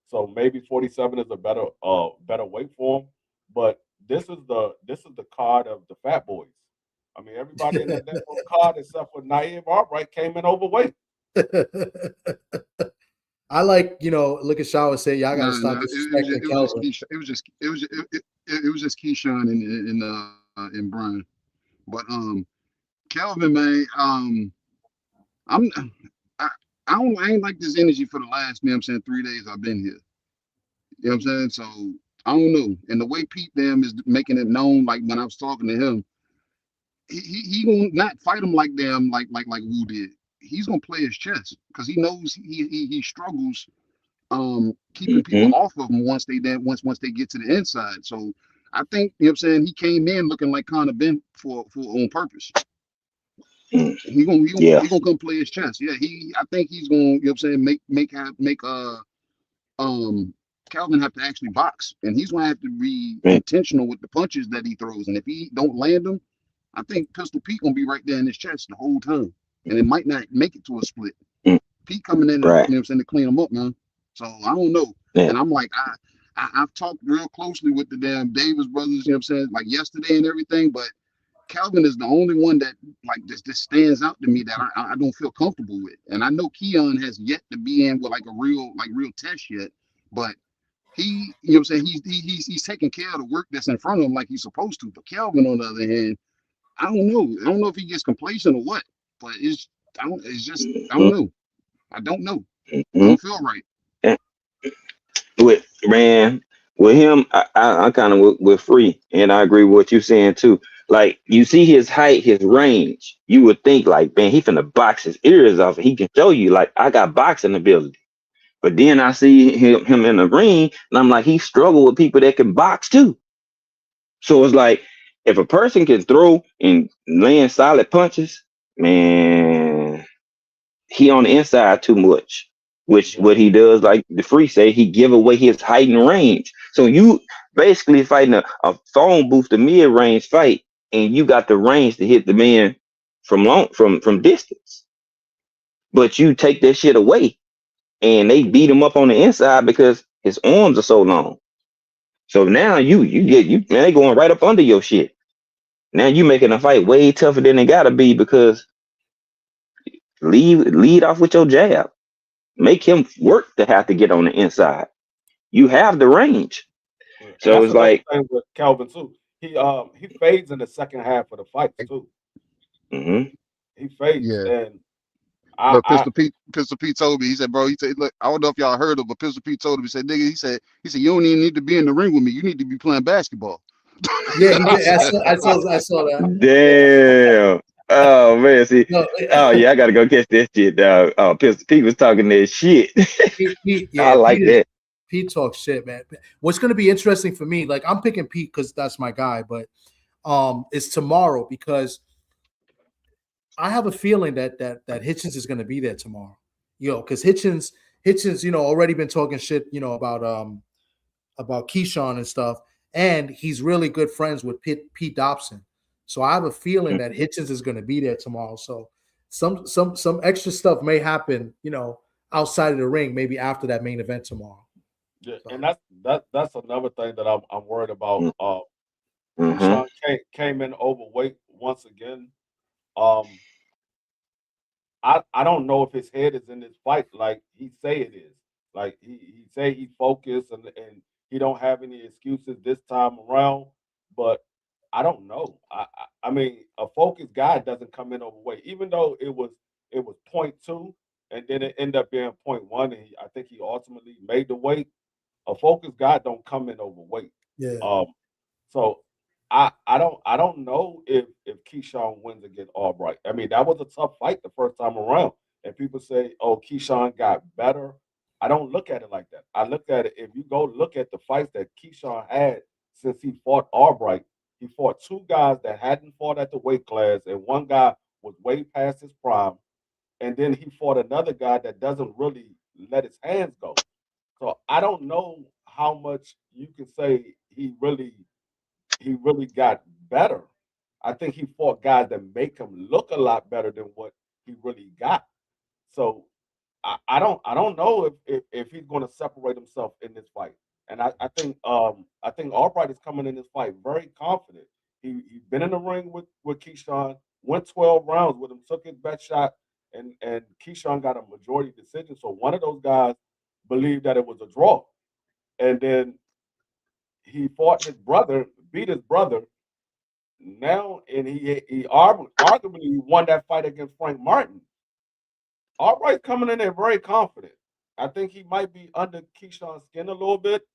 Speaker 12: So maybe 47 is a better weight for him. But this is the card of the fat boys. I mean, everybody in that little card except for Naive Albright came in overweight.
Speaker 2: I like, look at Shaw and say, y'all got to
Speaker 11: No,
Speaker 2: stop disrespecting Kelvin.
Speaker 11: it was just Keyshawn and Brian. But Kelvin, man, I'm I, I ain't like this energy for the last, 3 days I've been here. You know what I'm saying? So I don't know. And the way Pete them is making it known, like when I was talking to him, he gonna not fight him like them, like Wu did. He's gonna play his chess because he knows he struggles keeping people
Speaker 9: Mm-hmm.
Speaker 11: off of him once they get to the inside. So I think, you know what I'm saying, he came in looking like Conor Ben for on purpose. He gonna
Speaker 9: Yeah.
Speaker 11: come play his chess. Yeah, I think he's gonna, you know what I'm saying, make um Calvin have to actually box, and he's gonna have to be
Speaker 9: Mm.
Speaker 11: intentional with the punches that he throws. And if he don't land them, I think Pistol Pete gonna be right there in his chest the whole time, and it might not make it to a split.
Speaker 9: Mm.
Speaker 11: Pete coming in, and, you
Speaker 9: Right.
Speaker 11: know what I'm saying, to clean him up, man. So I don't know.
Speaker 9: Yeah.
Speaker 11: And I'm like, I've talked real closely with the damn Davis brothers, you know what I'm saying, like yesterday and everything, but Calvin is the only one that like this stands out to me that I don't feel comfortable with. And I know Keon has yet to be in with like a real test yet, but he, you know what I'm saying, he's taking care of the work that's in front of him like he's supposed to. But Calvin, on the other hand, I don't know. I don't know if he gets complacent or what, but it's just I don't know. I don't know. I
Speaker 9: Mm-hmm.
Speaker 11: don't feel right.
Speaker 9: Yeah. With him, I kind of with Free, and I agree with what you're saying too. Like you see his height, his range, you would think like, man, he finna box his ears off. He can show you like I got boxing ability. But then I see him in the ring, and I'm like, he struggled with people that can box too. So it's like if a person can throw and land solid punches, man, he on the inside too much. Which what he does, like the Free say, he give away his height and range. So you basically fighting a phone booth to mid range fight, and you got the range to hit the man from distance. But you take that shit away, and they beat him up on the inside because his arms are so long. So now you man, they going right up under your shit. Now you making a fight way tougher than it gotta be because lead off with your jab. Make him work to have to get on the inside. You have the range.
Speaker 12: And
Speaker 9: So
Speaker 12: that's
Speaker 9: it's
Speaker 12: another
Speaker 9: like,
Speaker 12: thing with Calvin too. He fades in the second half of the fights too.
Speaker 9: mm-hmm.
Speaker 12: He fades,
Speaker 11: Yeah.
Speaker 12: and
Speaker 11: But
Speaker 12: I
Speaker 11: Pistol Pete told me, he said, bro, he said, look, I don't know if y'all heard of, but Pistol Pete told him, he said, nigga, he said, you don't even need to be in the ring with me. You need to be playing basketball.
Speaker 2: Yeah, he did. I saw that.
Speaker 9: Damn. Oh man, see.
Speaker 2: No,
Speaker 9: Oh yeah, I gotta go catch that shit, dog. Oh, Pistol Pete was talking that shit. I like that.
Speaker 2: Pete talks shit, man. What's going to be interesting for me, like I'm picking Pete because that's my guy, but it's tomorrow because I have a feeling that Hitchens is going to be there tomorrow. Because Hitchens, already been talking shit, about Keyshawn and stuff, and he's really good friends with Pete Dobson. So I have a feeling that Hitchens is going to be there tomorrow. So some extra stuff may happen, outside of the ring, maybe after that main event tomorrow.
Speaker 12: Yeah, and that's another thing that I'm worried about.
Speaker 9: Mm-hmm.
Speaker 12: Keyshawn came in overweight once again, um, I don't know if his head is in this fight like he say it is. Like he say he focused and he don't have any excuses this time around. But I don't know. I mean, a focused guy doesn't come in overweight, even though it was .2 and then it ended up being .1, and I think he ultimately made the weight. A focused guy don't come in overweight.
Speaker 2: Yeah.
Speaker 12: So I don't know if Keyshawn wins against Albright. I mean, that was a tough fight the first time around. And people say, oh, Keyshawn got better. I don't look at it like that. I look at it, if you go look at the fights that Keyshawn had since he fought Albright, he fought two guys that hadn't fought at the weight class, and one guy was way past his prime. And then he fought another guy that doesn't really let his hands go. So I don't know how much you can say he really got better. I think he fought guys that make him look a lot better than what he really got. So I don't know if he's going to separate himself in this fight. And I think Albright is coming in this fight very confident. He's been in the ring with Keyshawn, went 12 rounds with him, took his best shot, and Keyshawn got a majority decision. So one of those guys believed that it was a draw, and then he fought his brother, beat his brother. Now, and he arguably won that fight against Frank Martin. Albright coming in there very confident. I think he might be under Keyshawn's skin a little bit,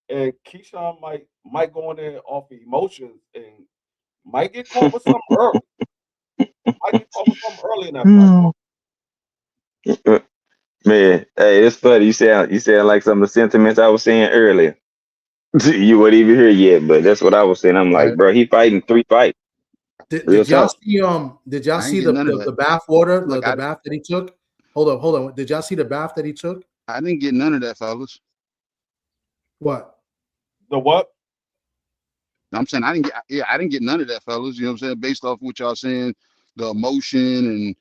Speaker 12: and Keyshawn might go in there off the emotions and might get caught with something early. Might get caught with something early in that fight.
Speaker 9: Man, hey, it's funny. You sound like some of the sentiments I was saying earlier. You weren't even here yet, but that's what I was saying. I'm like,
Speaker 2: Right.
Speaker 9: bro, he fighting 3 fights. Real
Speaker 2: Did y'all
Speaker 9: talk.
Speaker 2: see did y'all
Speaker 11: I ain't
Speaker 2: see
Speaker 11: get none of
Speaker 2: the
Speaker 11: that.
Speaker 2: bath water,
Speaker 11: Look,
Speaker 2: the bath that he took? Hold on. Did y'all see the bath that he took?
Speaker 11: I didn't get none of that, fellas.
Speaker 2: What?
Speaker 12: The what?
Speaker 11: I'm saying I didn't get none of that, fellas. You know what I'm saying? Based off what y'all saying, the emotion and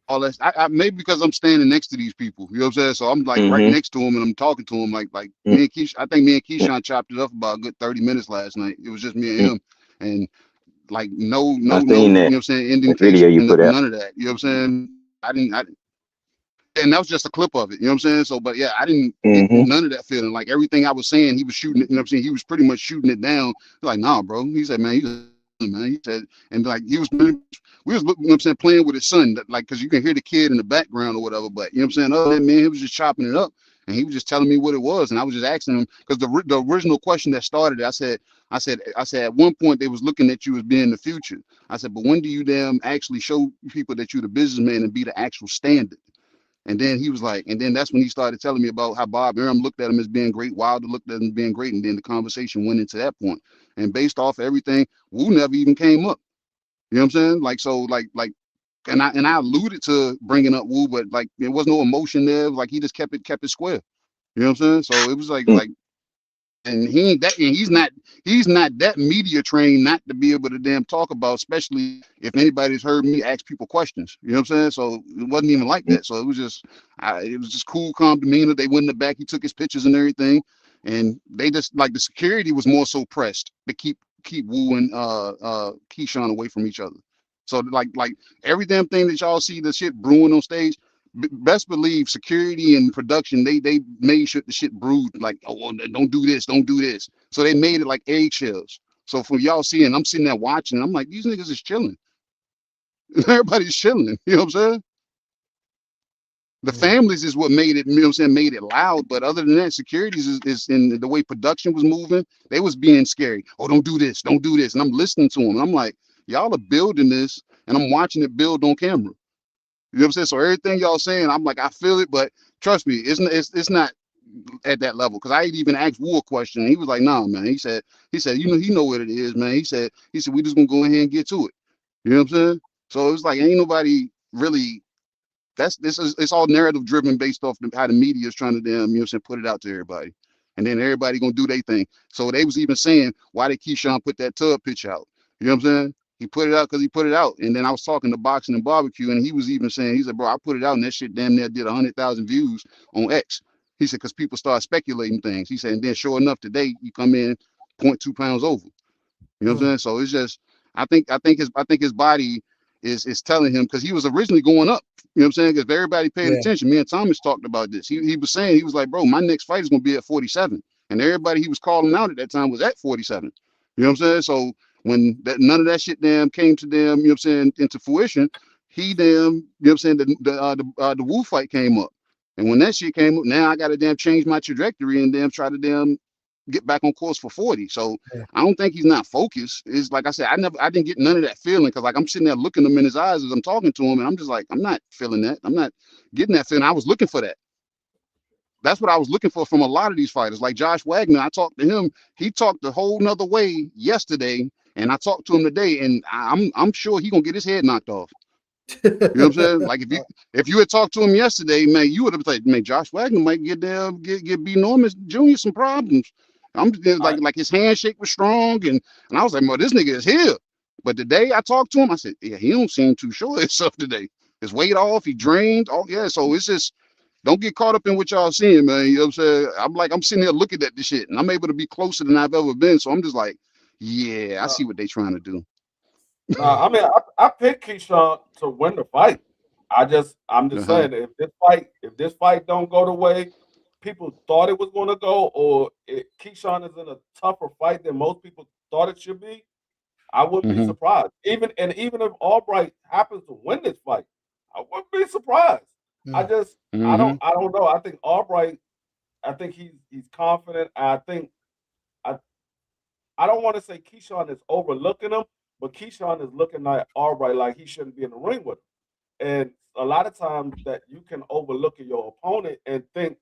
Speaker 11: all that. Maybe because I'm standing next to these people. You know what I'm saying? So I'm like right
Speaker 9: Mm-hmm.
Speaker 11: next to them and I'm talking to them like me and Keyshawn. I think me and Keyshawn chopped it up about a good 30 minutes last night. It was just me and him, and like no,
Speaker 9: I
Speaker 11: you
Speaker 9: seen
Speaker 11: know what
Speaker 9: that
Speaker 11: I'm saying,
Speaker 9: video
Speaker 11: indentation,
Speaker 9: you put out.
Speaker 11: none of that. You know what I'm saying? And that was just a clip of it. You know what I'm saying? So, but yeah, I didn't get
Speaker 9: Mm-hmm.
Speaker 11: none of that feeling. Like everything I was saying, he was shooting it. You know what I'm saying? He was pretty much shooting it down. Like, nah, bro. He said, man, he said, and like we was, you know what I'm saying, playing with his son, like, cause you can hear the kid in the background or whatever. But you know what I'm saying? Other than that, man, he was just chopping it up, and he was just telling me what it was, and I was just asking him because the original question that started it, I said at one point they was looking at you as being the future. I said, but when do you damn actually show people that you're the businessman and be the actual standard? And then he was like, and then that's when he started telling me about how Bob Arum looked at him as being great, Wilder looked at him as being great, and then the conversation went into that point. And based off everything, Wu never even came up. You know what I'm saying? Like so, and I alluded to bringing up Wu, but like there was no emotion there. Like he just kept it square. You know what I'm saying? So it was like. And he ain't that, and he's not that media trained not to be able to damn talk about, especially if anybody's heard me ask people questions. You know what I'm saying? So it wasn't even like that. So it was just cool, calm demeanor. They went in the back. He took his pictures and everything, and they just like the security was more so pressed to keep Wu and Keyshawn away from each other. So like every damn thing that y'all see the shit brewing on stage, best believe security and production, they made sure the shit brewed like, oh, well, don't do this, don't do this. So they made it like eggshells. So for y'all seeing, I'm sitting there watching, I'm like, these niggas is chilling. Everybody's chilling. You know what I'm saying? The families is what made it, you know what I'm saying, made it loud. But other than that, securities is in the way production was moving, they was being scary. Oh, don't do this, don't do this. And I'm listening to them. And I'm like, y'all are building this, and I'm watching it build on camera. You know what I'm saying? So everything y'all saying, I'm like, I feel it, but trust me, it's not at that level. Cause I even asked Wu a question, and he was like, nah, man. He said, he know what it is, man. He said, we just gonna go ahead and get to it. You know what I'm saying? So it was like, ain't nobody really. It's all narrative driven based off how the media is trying to damn, you know what I'm saying, put it out to everybody, and then everybody gonna do their thing. So they was even saying, why did Keyshawn put that tub pitch out? You know what I'm saying? He put it out because he put it out. And then I was talking to Boxing and Barbecue, and he was even saying, he said, bro, I put it out, and that shit damn near did 100,000 views on X. He said, because people start speculating things. He said, and then sure enough, today you come in 0.2 pounds over. You know what I'm saying? So it's just, I think his body is telling him, because he was originally going up. You know what I'm saying? Because everybody paying attention. Me and Thomas talked about this. He was saying, he was like, bro, my next fight is gonna be at 47, and everybody he was calling out at that time was at 47. You know what I'm saying? So when none of that shit came to you know what I'm saying, into fruition, he you know what I'm saying, the Wu fight came up, and when that shit came up, now I got to change my trajectory and try to get back on course for 40. So I don't think he's not focused. It's like I said, I didn't get none of that feeling, because like I'm sitting there looking him in his eyes as I'm talking to him, and I'm just like, I'm not feeling that. I'm not getting that feeling. I was looking for that. That's what I was looking for from a lot of these fighters. Like Josh Wagner, I talked to him. He talked a whole nother way yesterday, and I talked to him today, and I'm sure he gonna get his head knocked off. You know what I'm saying? Like if you had talked to him yesterday, man, you would have like, man, Josh Wagner might get B. Norman Jr. some problems. I'm like his handshake was strong, and I was like, well, this nigga is here. But the day I talked to him, I said, yeah, he don't seem too sure of himself today. His weight off, he drained. Oh yeah, so it's just, don't get caught up in what y'all seeing, man. You know what I'm saying? I'm sitting here looking at this shit, and I'm able to be closer than I've ever been. So I'm just like, yeah, I see what they trying to do.
Speaker 12: I mean, I picked Keyshawn to win the fight. I'm just saying, if this fight don't go the way people thought it was going to go, or Keyshawn is in a tougher fight than most people thought it should be, I wouldn't be surprised. Even if Albright happens to win this fight, I wouldn't be surprised. I just I don't know. I think Albright, I think he's confident. I think I don't want to say Keyshawn is overlooking him, but Keyshawn is looking at Albright like he shouldn't be in the ring with him. And a lot of times that you can overlook your opponent and think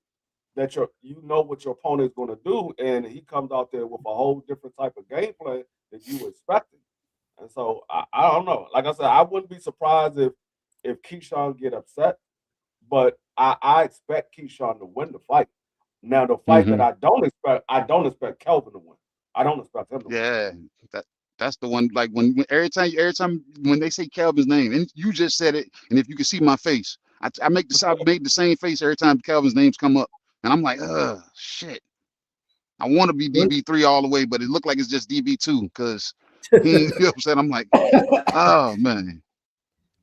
Speaker 12: that you know what your opponent is going to do, and he comes out there with a whole different type of game plan that you were expecting. And so I don't know. Like I said, I wouldn't be surprised if Keyshawn get upset, but I expect Keyshawn to win the fight. Now the fight that I don't expect Kelvin to win. I don't expect him to win.
Speaker 11: Yeah, that's the one. Like when every time when they say Kelvin's name, and you just said it, and if you can see my face, I make the same face every time Kelvin's names come up. And I'm like, shit. I want to be DB3 all the way, but it looked like it's just DB2, because you know what I'm saying? I'm like, oh man.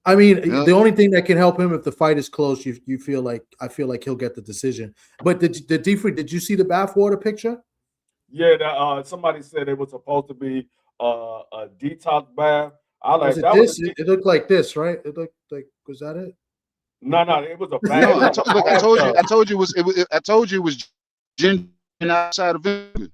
Speaker 2: I mean, the only thing that can help him if the fight is close, I feel like he'll get the decision. But did you see the bathwater picture?
Speaker 12: Yeah, somebody said it was supposed to be a detox bath.
Speaker 2: It looked like this, right? It looked like, was that it?
Speaker 12: No, it was a bad.
Speaker 11: No, I told you it was ginger outside of vinegar.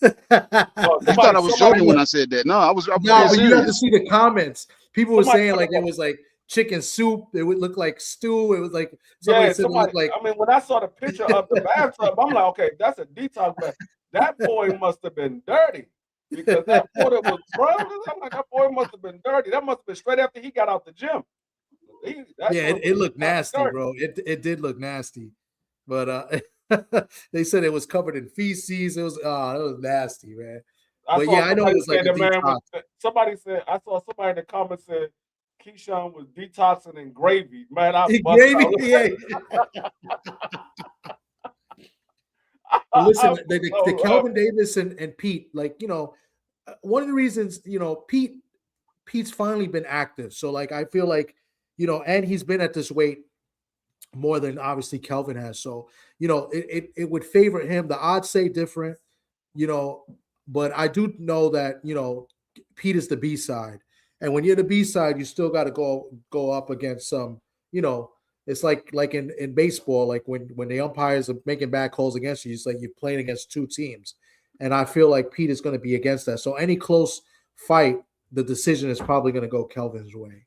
Speaker 11: You thought I was joking when I said that. No, I was.
Speaker 2: No, but you have to see the comments. People were saying like it was like chicken soup. It would look like stew. It was like somebody said it looked like.
Speaker 12: I mean, when I saw the picture of the bathtub, I'm like, okay, that's a detox bath. That boy must have been dirty, because that water was brown. I'm like, that boy must have been dirty. That must have been straight after he got out the gym.
Speaker 2: It looked nasty, bro. It did look nasty, but they said it was covered in feces. It was nasty, man. I know it was like
Speaker 12: somebody said, I saw somebody in the comments said Keyshawn was detoxing in gravy. Man,
Speaker 2: Listen, the Kelvin Davis and Pete, like, you know, one of the reasons, you know, Pete's finally been active. So like, I feel like, you know, and he's been at this weight more than obviously Kelvin has. So, you know, it would favor him. The odds say different, you know, but I do know that, you know, Pete is the B side. And when you're the B side, you still got to go up against some, you know, it's like in baseball, like when the umpires are making bad calls against you, it's like you're playing against two teams. And I feel like Pete is going to be against that. So any close fight, the decision is probably going to go Kelvin's way.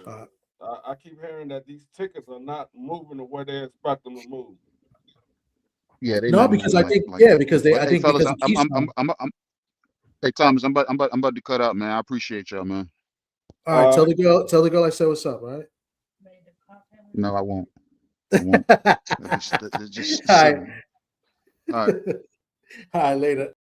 Speaker 12: I keep hearing that these tickets are not moving the way they expect them to move.
Speaker 11: Yeah,
Speaker 2: because I think because
Speaker 11: hey Thomas, I'm about to cut out, man. I appreciate y'all, man.
Speaker 2: All right, tell the girl I said what's up, right?
Speaker 11: No, I won't. Just
Speaker 2: all right.
Speaker 11: all right.
Speaker 2: All right, later.